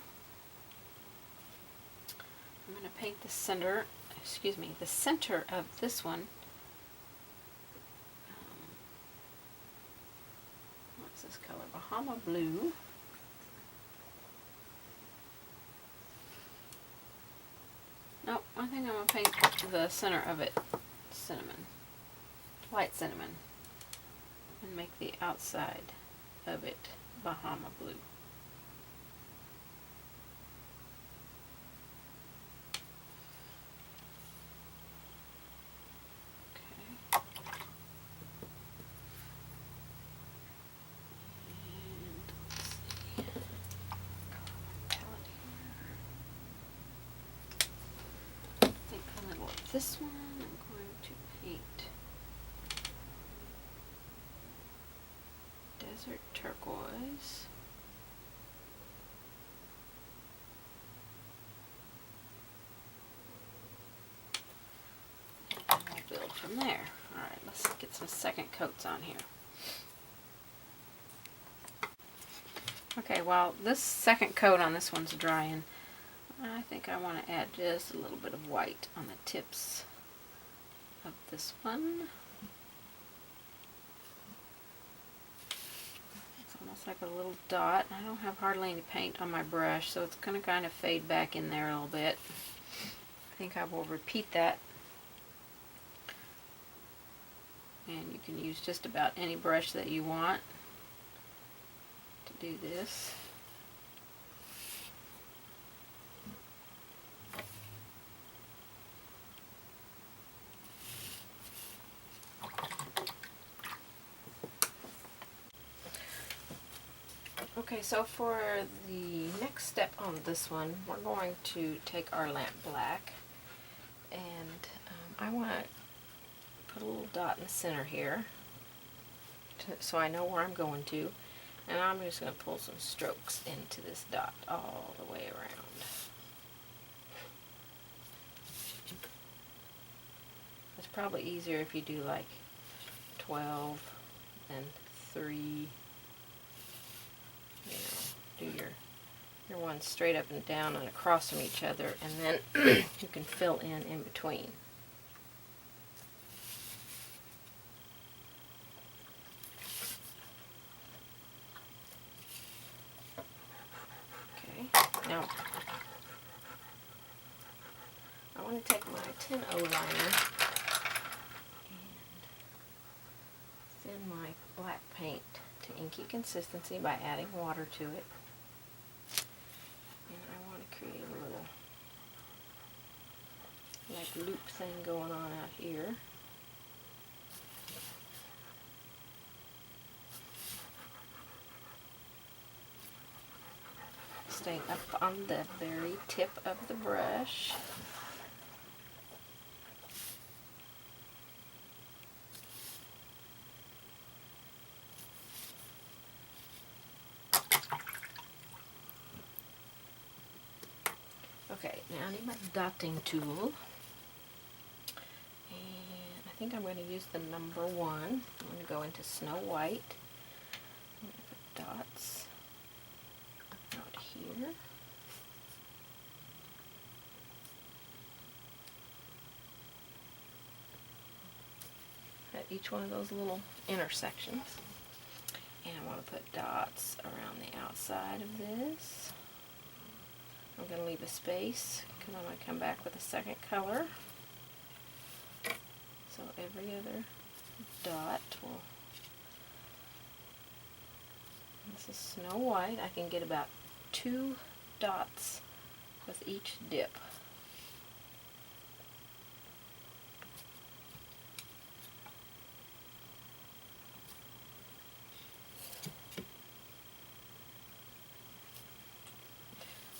I'm going to paint the center of this one. What's this color? Bahama blue. Nope, I think I'm going to paint the center of it cinnamon, light cinnamon, and make the outside of it Bahama blue. This one I'm going to paint desert turquoise. And we'll build from there. Alright, let's get some second coats on here. Okay, well, this second coat on this one's drying. I think I want to add just a little bit of white on the tips of this one. It's almost like a little dot. I don't have hardly any paint on my brush, so it's going to kind of fade back in there a little bit. I think I will repeat that. And you can use just about any brush that you want to do this. Okay, so for the next step on this one, we're going to take our lamp black, and I want to put a little dot in the center here so I know where I'm going to, and I'm just going to pull some strokes into this dot all the way around. It's probably easier if you do like 12 and 3. You know, do your ones straight up and down and across from each other, and then you can fill in between. Okay, now I want to take my 10O liner and thin my black paint to inky consistency by adding water to it. And I want to create a little like loop thing going on out here. Staying up on the very tip of the brush. Okay, now I need my dotting tool, and I think I'm going to use the number 1. I'm going to go into Snow White. I'm going to put dots out here. At each one of those little intersections. And I want to put dots around the outside of this. I'm going to leave a space because I'm going to come back with a second color. So every other dot will... This is Snow White. I can get about 2 dots with each dip.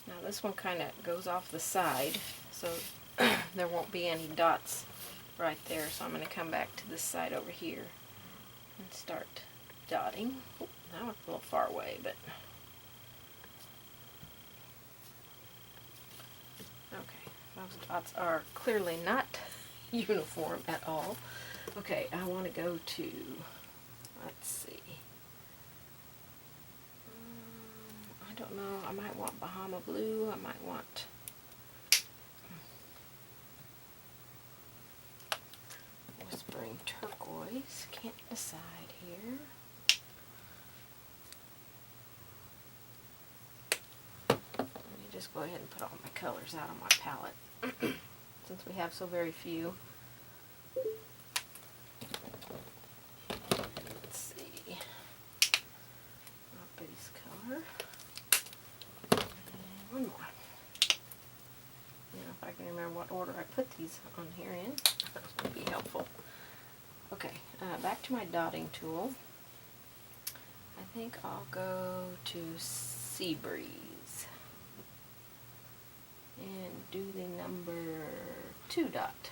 Now this one kind of goes off the side, so there won't be any dots right there. So I'm going to come back to this side over here and start dotting. Oh, that was a little far away, but okay. Those dots are clearly not uniform at all. Okay, I want to go to, let's see. I don't know, I might want Bahama Blue, I might want Whispering Turquoise, can't decide here. Let me just go ahead and put all my colors out on my palette, since we have so very few. Let's see, my base color. One more. If I can remember what order I put these on here in, that's going to be helpful. Okay, back to my dotting tool. I think I'll go to Sea Breeze and do the number 2 dot.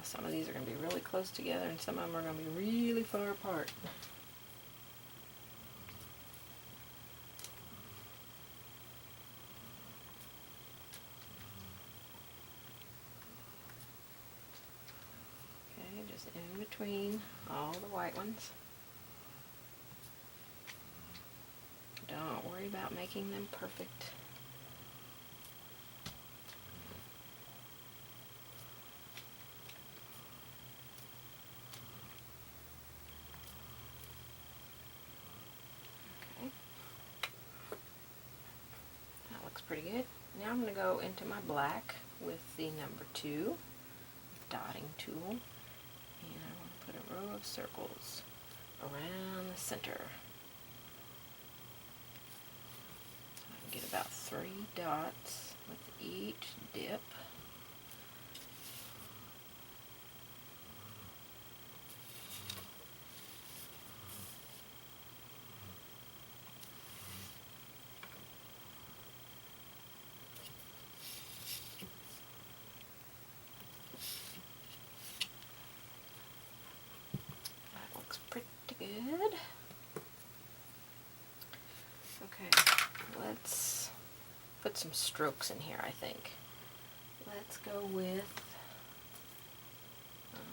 Some of these are going to be really close together and some of them are going to be really far apart. Okay, just just in between all the white ones. Don't worry about making them perfect. Okay. That looks pretty good. Now I'm going to go into my black with the number 2 dotting tool, and I want to put a row of circles around the center. So I can get about 3 dots with each dip. Pretty good. Okay, let's put some strokes in here, I think. Let's go with,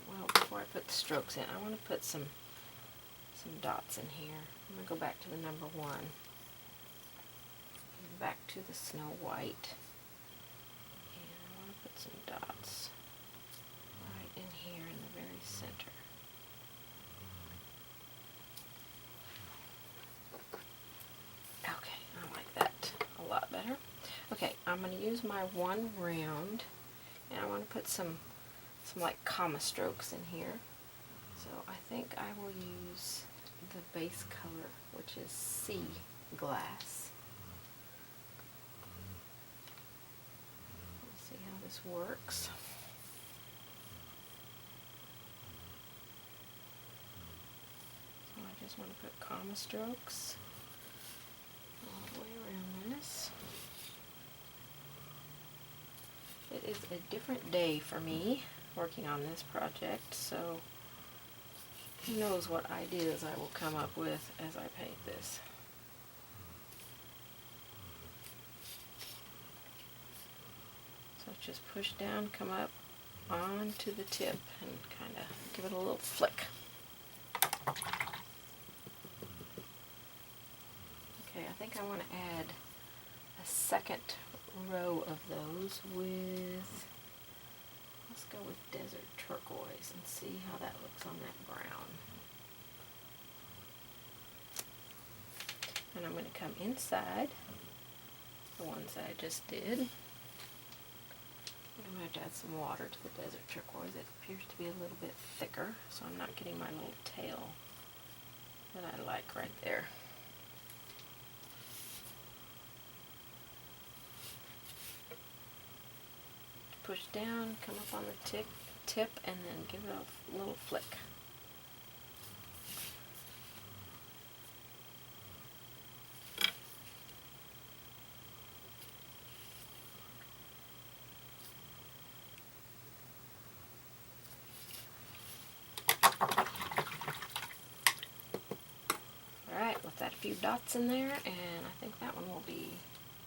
well, before I put the strokes in, I want to put some dots in here. I'm going to go back to the number 1. Back to the Snow White. And I want to put some dots right in here in the very center. Okay, I like that a lot better. Okay, I'm going to use my 1 round, and I want to put some like comma strokes in here. So I think I will use the base color, which is Sea Glass. Let's see how this works. So I just want to put comma strokes all the way around this. It is a different day for me working on this project, so who knows what ideas I will come up with as I paint this. So just push down, come up onto the tip, and kind of give it a little flick. Okay, I think I want to add a second row of those with, let's go with Desert Turquoise and see how that looks on that brown. And I'm going to come inside the ones that I just did. I'm going to have to add some water to the Desert Turquoise. It appears to be a little bit thicker, so I'm not getting my little tail that I like right there. Push down, come up on the tip, and then give it a little flick. Alright, let's add a few dots in there, and I think that one will be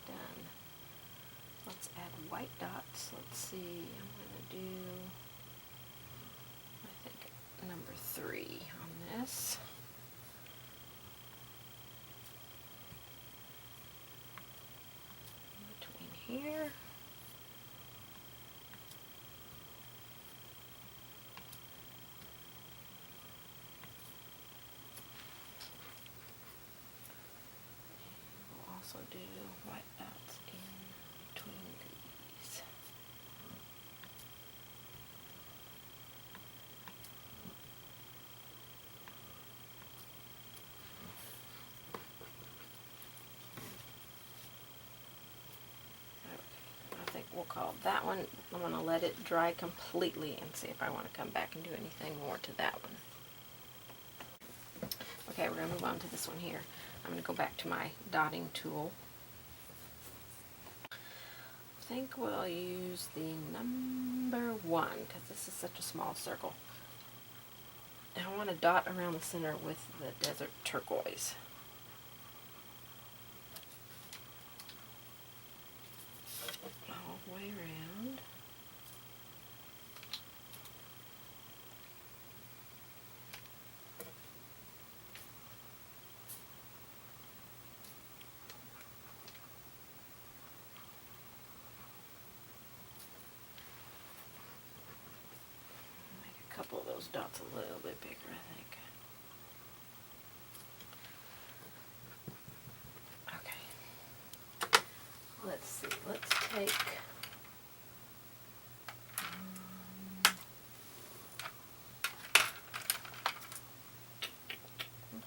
done. Let's add white dots. Let's see, I'm going to do, I think, number 3 on this. In between here. We'll also do white dots in between these. I think we'll call that one, I'm going to let it dry completely and see if I want to come back and do anything more to that one. Okay, we're going to move on to this one here. I'm going to go back to my dotting tool. I think we'll use the number 1 because this is such a small circle. And I want to dot around the center with the Desert Turquoise. All the way around. couple of those dots a little bit bigger, I think. Okay. Let's see. Let's take...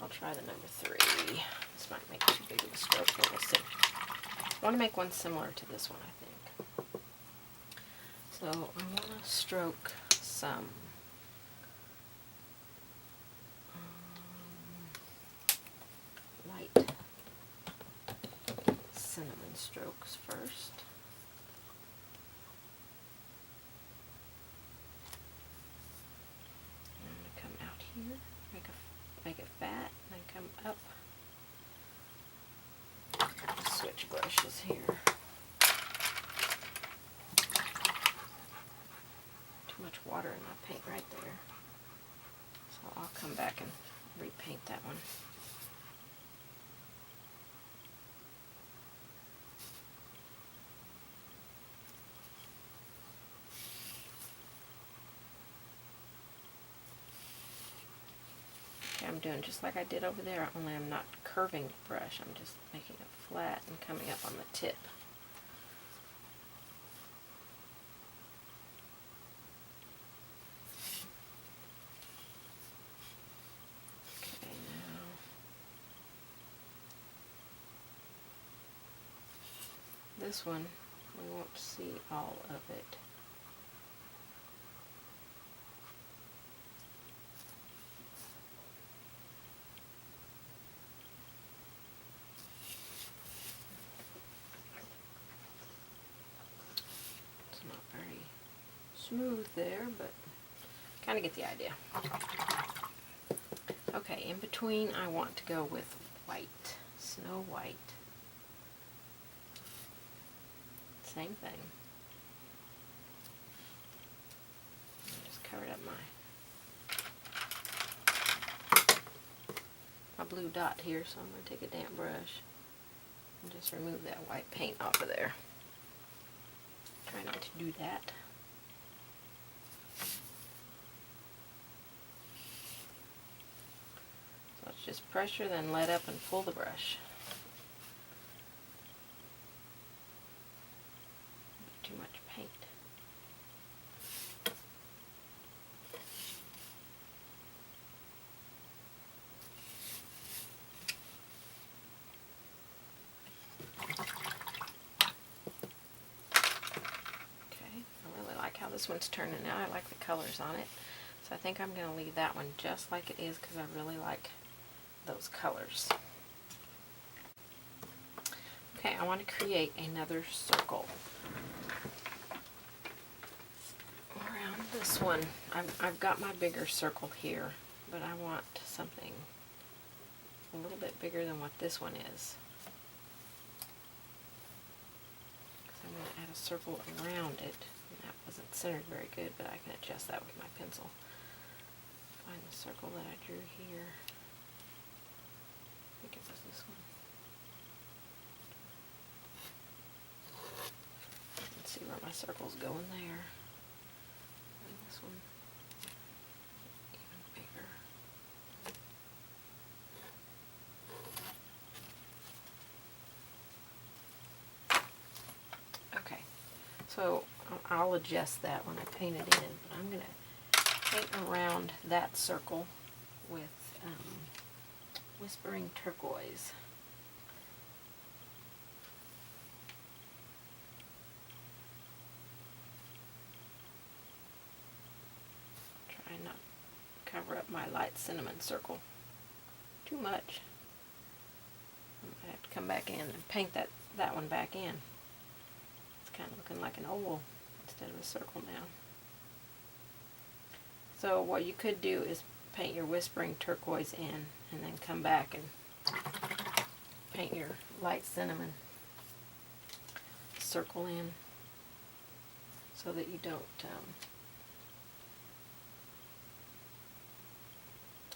I'll try the number 3. This might make too big of a stroke, but we'll see. I want to make one similar to this one, I think. So I want to stroke some light cinnamon strokes first. I'm going to come out here, make it fat, and then come up. Switch brushes here. Too much water in my paint right there. So I'll come back and repaint that one. I'm doing just like I did over there, only I'm not curving the brush, I'm just making it flat and coming up on the tip. Okay, now this one, we won't see all of it. Smooth there, but kind of get the idea. Okay, in between I want to go with white, Snow White. Same thing. I just covered up my blue dot here, so I'm going to take a damp brush and just remove that white paint off of there. Try not to do that. Just pressure, then let up and pull the brush. Too much paint. Okay, I really like how this one's turning out. I like the colors on it. So I think I'm going to leave that one just like it is because I really like those colors. Okay, I want to create another circle around this one. I've got my bigger circle here, but I want something a little bit bigger than what this one is. So I'm going to add a circle around it. And that wasn't centered very good, but I can adjust that with my pencil. Find the circle that I drew here. I think it was this one. Let's see where my circle's going there. And this one, even bigger. Okay, so I'll adjust that when I paint it in, but I'm going to paint around that circle with Whispering Turquoise. Try not to cover up my light cinnamon circle too much. I have to come back in and paint that one back in. It's kind of looking like an oval instead of a circle now. So what you could do is paint your Whispering Turquoise in and then come back and paint your light cinnamon circle in so that you don't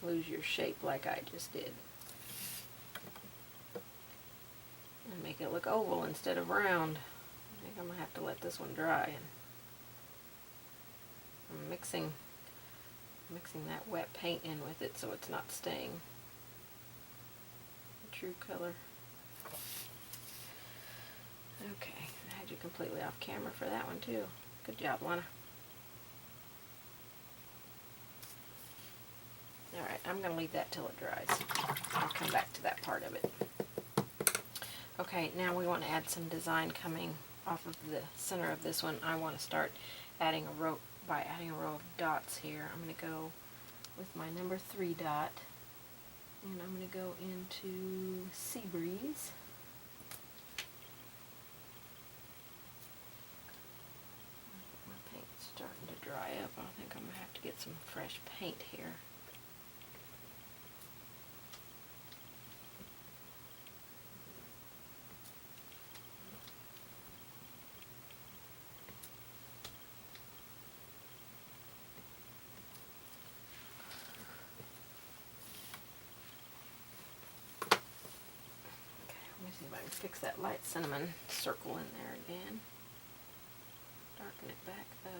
lose your shape like I just did. And make it look oval instead of round. I think I'm going to have to let this one dry. And I'm mixing mixing that wet paint in with it so it's not staying the true color. Okay, I had you completely off camera for that one too. Good job, Lonna. Alright, I'm going to leave that till it dries. I'll come back to that part of it. Okay, now we want to add some design coming off of the center of this one. I want to start adding a row, by adding a row of dots here. I'm going to go with my number 3 dot, and I'm going to go into Sea Breeze. My paint's starting to dry up. I think I'm going to have to get some fresh paint here. Let me see if I can fix that light cinnamon circle in there again. Darken it back up.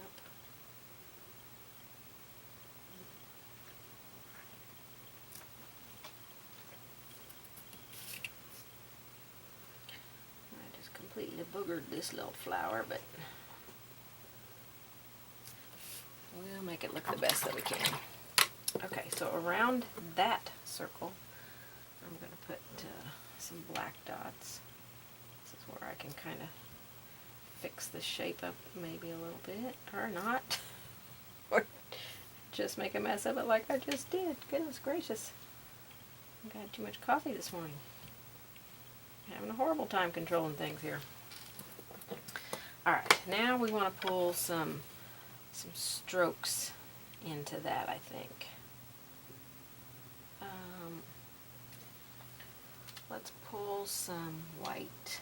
I just completely boogered this little flower, but we'll make it look the best that we can. Okay, so around that circle, I'm going to put some black dots. This is where I can kind of fix the shape up maybe a little bit, or not. Or just make a mess of it like I just did. Goodness gracious. I had too much coffee this morning. Having a horrible time controlling things here. Alright, now we want to pull some strokes into that, I think. Let's pull some white.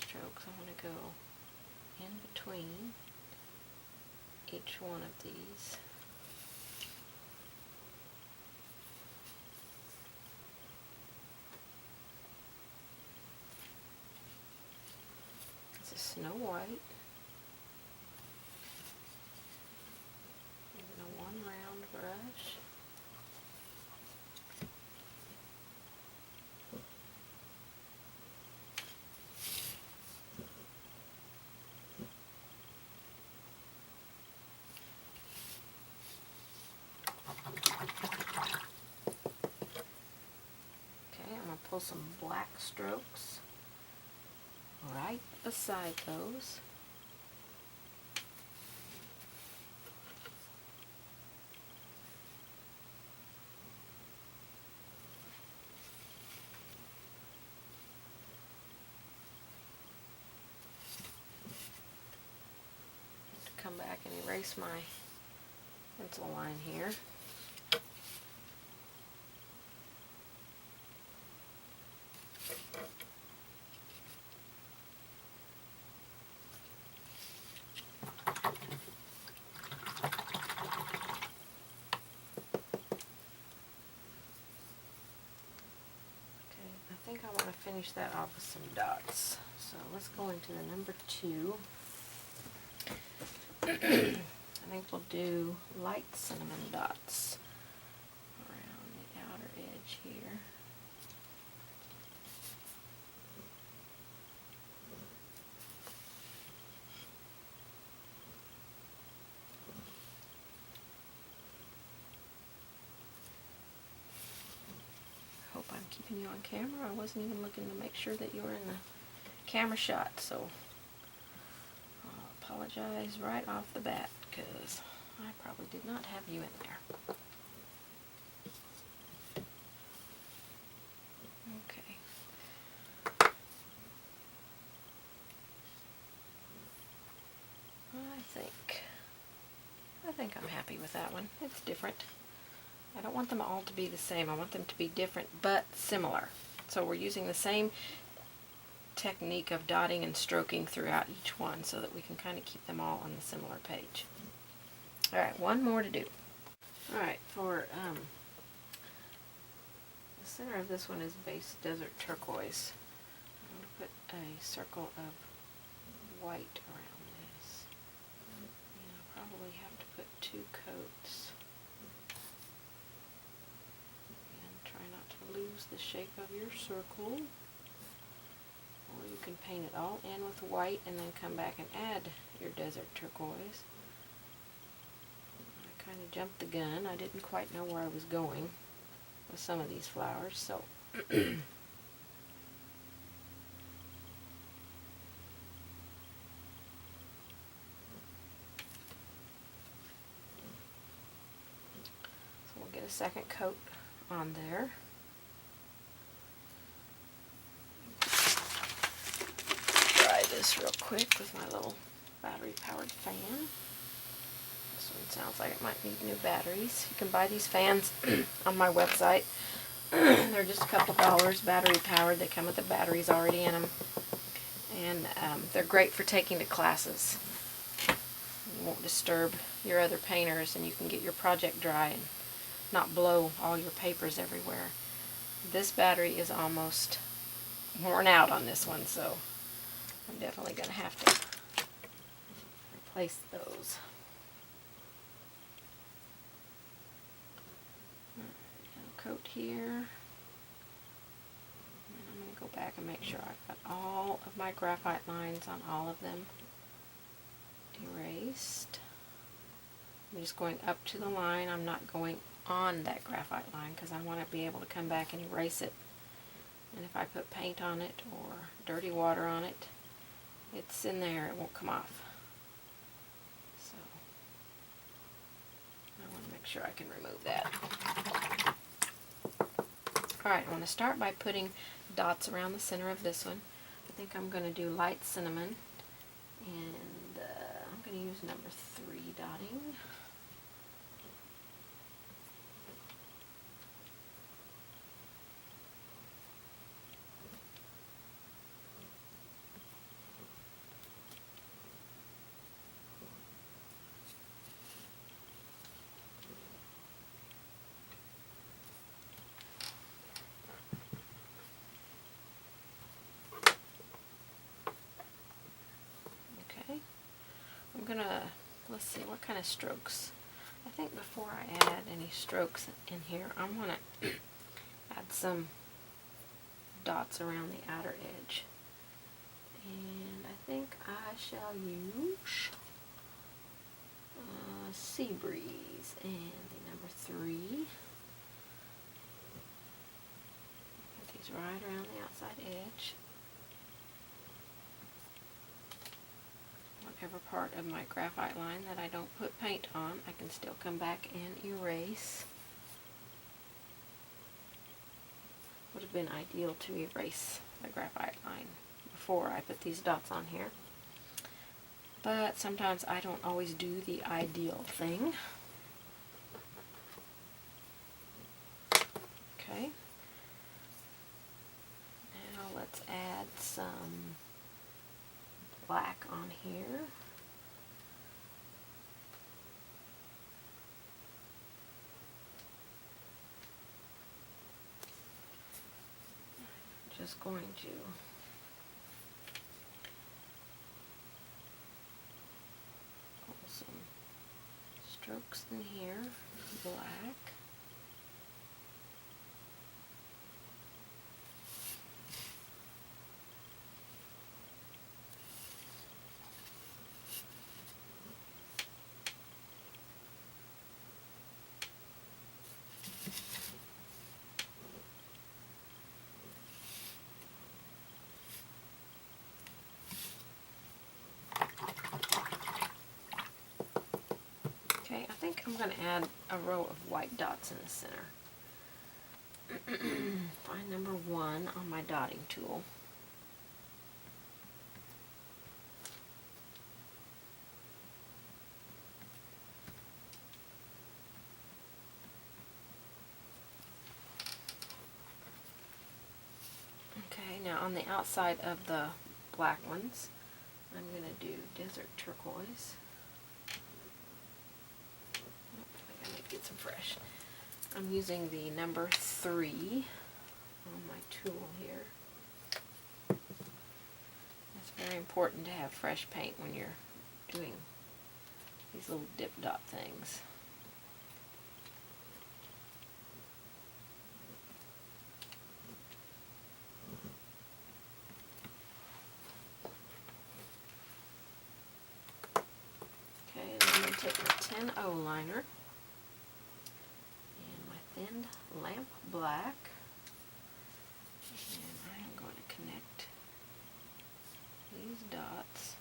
Strokes. I want to go in between each one of these. This is Snow White. Using a one round brush. Pull some black strokes right beside those. Come back and erase my pencil line here. I think I want to finish that off with some dots. So let's go into the number 2. I think we'll do light cinnamon dots around the outer edge here. Hope I'm keeping you on camera. I wasn't even looking to make sure that you were in the camera shot, so I'll apologize right off the bat because I probably did not have you in there. Okay. I think I'm happy with that one. It's different. I don't want them all to be the same. I want them to be different but similar. So we're using the same technique of dotting and stroking throughout each one so that we can kind of keep them all on the similar page. Alright, one more to do. Alright, for the center of this one is base desert turquoise. I'm going to put a circle of white around this. probably have to put 2 coats. And try not to lose the shape of your circle. Or you can paint it all in with white and then come back and add your desert turquoise. I kind of jumped the gun. I didn't quite know where I was going with some of these flowers, so we'll get a second coat on there. Try this real quick with my little battery powered fan. This one sounds like it might need new batteries. You can buy these fans on my website. They're just a couple dollars, battery powered. They come with the batteries already in them. And they're great for taking to classes. You won't disturb your other painters, and you can get your project dry and not blow all your papers everywhere. This battery is almost worn out on this one, so I'm definitely going to have to replace those. Coat here, and I'm going to go back and make sure I've got all of my graphite lines on all of them erased. I'm just going up to the line. I'm not going on that graphite line because I want to be able to come back and erase it, and if I put paint on it or dirty water on it, it's in there, it won't come off. So I want to make sure I can remove that. Alright, I want to start by putting dots around the center of this one. I think I'm going to do light cinnamon, and I'm going to use number 3 dotting. I'm gonna, let's see, what kind of strokes? I think before I add any strokes in here, I'm gonna add some dots around the outer edge. And I think I shall use Sea Breeze and the number 3. Put these right around the outside edge. Whatever part of my graphite line that I don't put paint on, I can still come back and erase. Would have been ideal to erase the graphite line before I put these dots on here. But sometimes I don't always do the ideal thing. Okay. Now let's add some black on here. Just going to pull some strokes in here, black. Okay, I think I'm going to add a row of white dots in the center. Find number 1 on my dotting tool. Okay, now on the outside of the black ones, I'm going to do desert turquoise. I gotta get some fresh. I'm using the number 3 on my tool here. It's very important to have fresh paint when you're doing these little dip dot things. Okay, and I'm going to take my 10O liner and my thinned lamp black, and I am going to connect these dots.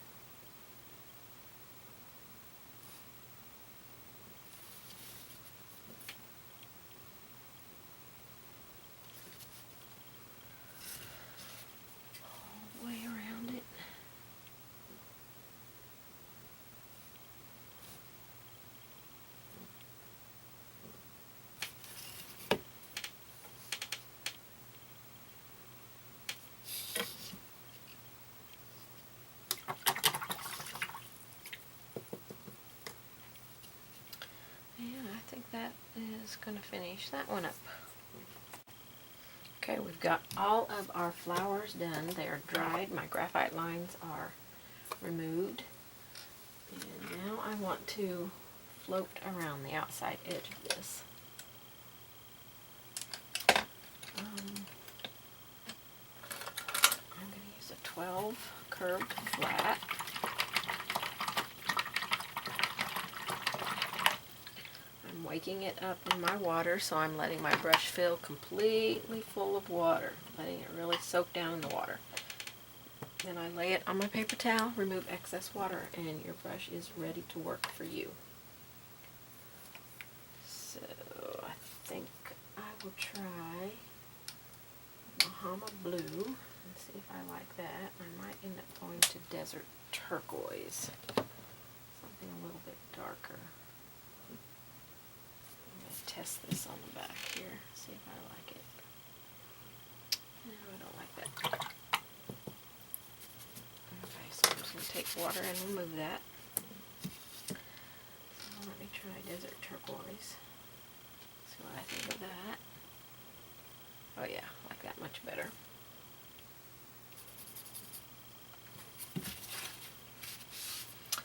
All the way around it. And I think that is going to finish that one up. Okay, we've got all of our flowers done. They are dried. My graphite lines are removed. And now I want to float around the outside edge of this. I'm going to use a 12 curved flat. I'm waking it up in my water, so I'm letting my brush fill completely full of water, letting it really soak down in the water. Then I lay it on my paper towel, remove excess water, and your brush is ready to work for you. So I think I will try Bahama Blue and see if I like that. I might end up going to Desert Turquoise, something a little bit darker. I'm going to test this on the back here, see if I like it. No, I don't like that. Okay, so I'm just going to take water and remove that. So let me try Desert Turquoise. See what I think of that. Oh yeah, I like that much better.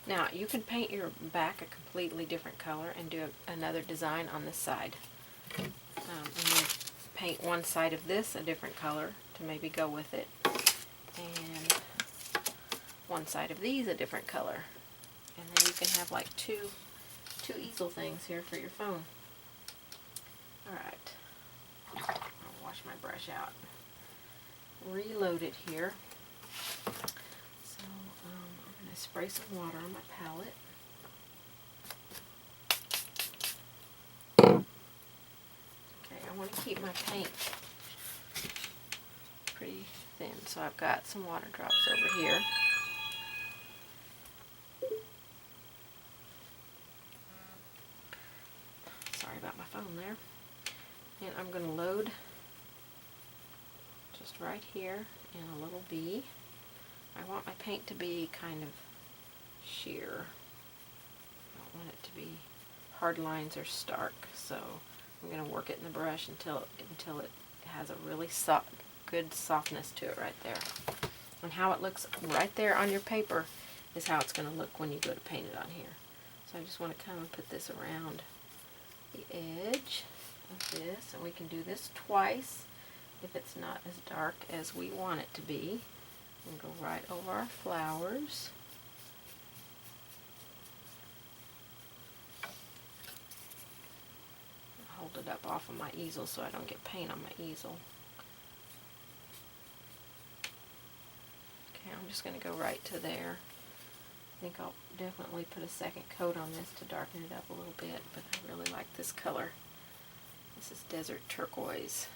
Now, you can paint your back a completely different color and do another design on this side. And then paint one side of this a different color to maybe go with it. And one side of these a different color. And then you can have like two easel things here for your phone. Alright. I'll wash my brush out. Reload it here. So I'm going to spray some water on my palette. Okay, I want to keep my paint pretty thin, so I've got some water drops over here. Sorry about my phone there. And I'm going to load just right here in a little V. I want my paint to be kind of sheer. I don't want it to be hard lines or stark, so I'm going to work it in the brush until it has a really good softness to it right there. And how it looks right there on your paper is how it's going to look when you go to paint it on here. So I just want to come and put this around the edge of this, and we can do this twice if it's not as dark as we want it to be. And go right over our flowers. Hold it up off of my easel so I don't get paint on my easel. Okay, I'm just going to go right to there. I think I'll definitely put a second coat on this to darken it up a little bit, but I really like this color. This is Desert Turquoise.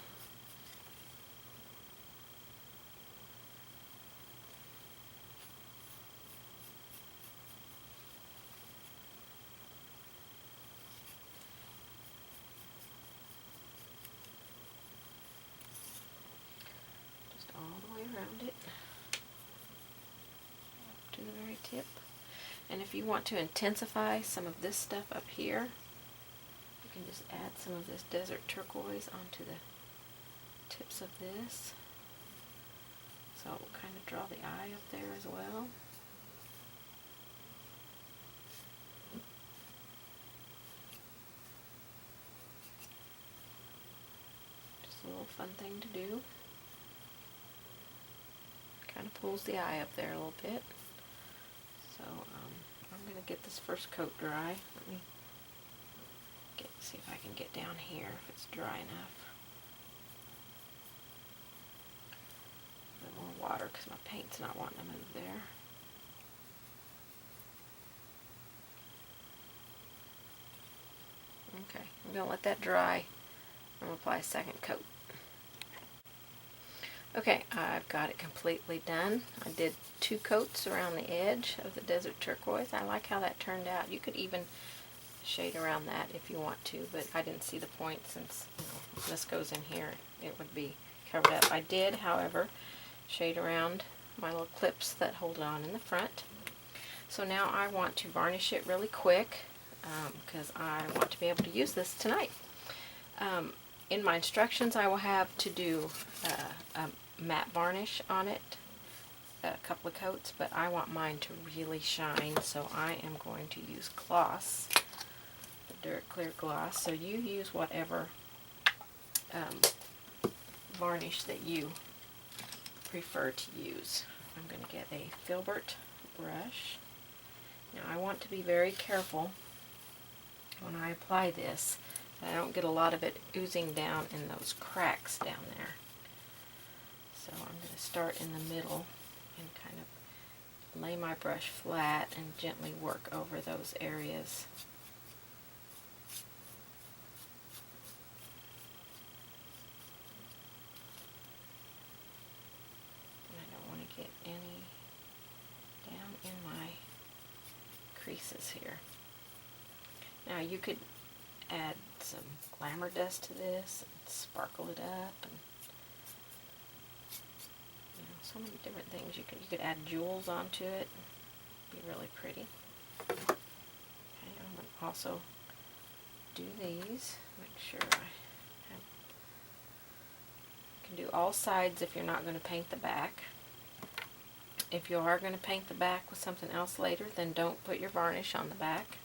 Around it up to the very tip. And if you want to intensify some of this stuff up here, you can just add some of this Desert Turquoise onto the tips of this, so it will kind of draw the eye up there as well. fun thing to do. Kind of pulls the eye up there a little bit. So I'm going to get this first coat dry. Let me see if I can get down here if it's dry enough. A little more water because my paint's not wanting to move there. Okay, I'm going to let that dry. I'm going to apply a second coat. Okay, I've got it completely done. I did 2 coats around the edge of the desert turquoise. I like how that turned out. You could even shade around that if you want to, but I didn't see the point since if this goes in here, it would be covered up. I did, however, shade around my little clips that hold it on in the front. So now I want to varnish it really quick because I want to be able to use this tonight. In my instructions, I will have to do a matte varnish on it, a couple of coats, but I want mine to really shine, so I am going to use gloss, the Dirt Clear gloss. So you use whatever varnish that you prefer to use. I'm going to get a filbert brush. Now I want to be very careful when I apply this that I don't get a lot of it oozing down in those cracks down there. So I'm going to start in the middle and kind of lay my brush flat and gently work over those areas. And I don't want to get any down in my creases here. Now you could add some glamour dust to this and sparkle it up, and so many different things. You could add jewels onto it. Be really pretty. Okay, I'm going to also do these. Make sure I can do all sides if you're not going to paint the back. If you are going to paint the back with something else later, then don't put your varnish on the back.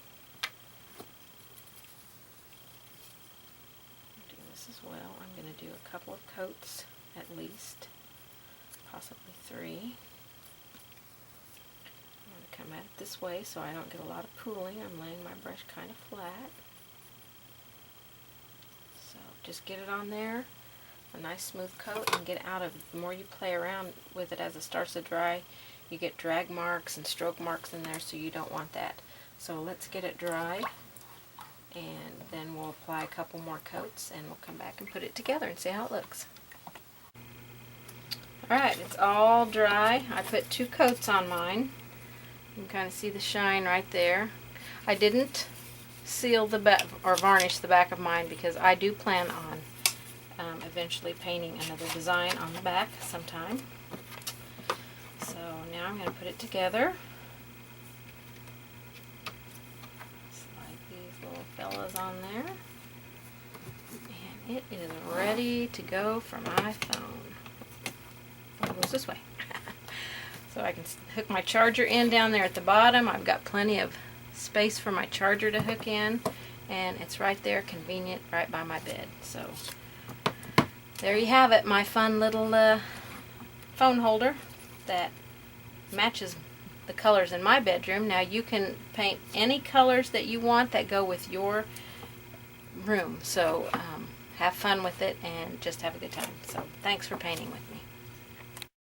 Do this as well. I'm going to do a couple of coats at least. Possibly 3. I'm going to come at it this way so I don't get a lot of pooling. I'm laying my brush kind of flat. So just get it on there, a nice smooth coat, and get out of it. The more you play around with it as it starts to dry, you get drag marks and stroke marks in there, so you don't want that. So let's get it dry, and then we'll apply a couple more coats, and we'll come back and put it together and see how it looks. Alright, it's all dry. I put 2 coats on mine. You can kind of see the shine right there. I didn't seal the back or varnish the back of mine because I do plan on eventually painting another design on the back sometime. So now I'm going to put it together. Slide these little fellas on there. And it is ready to go for my phone. It goes this way. So I can hook my charger in down there at the bottom. I've got plenty of space for my charger to hook in, and it's right there, convenient, right by my bed. So there you have it, my fun little phone holder that matches the colors in my bedroom. Now you can paint any colors that you want that go with your room. So have fun with it and just have a good time. So thanks for painting with me.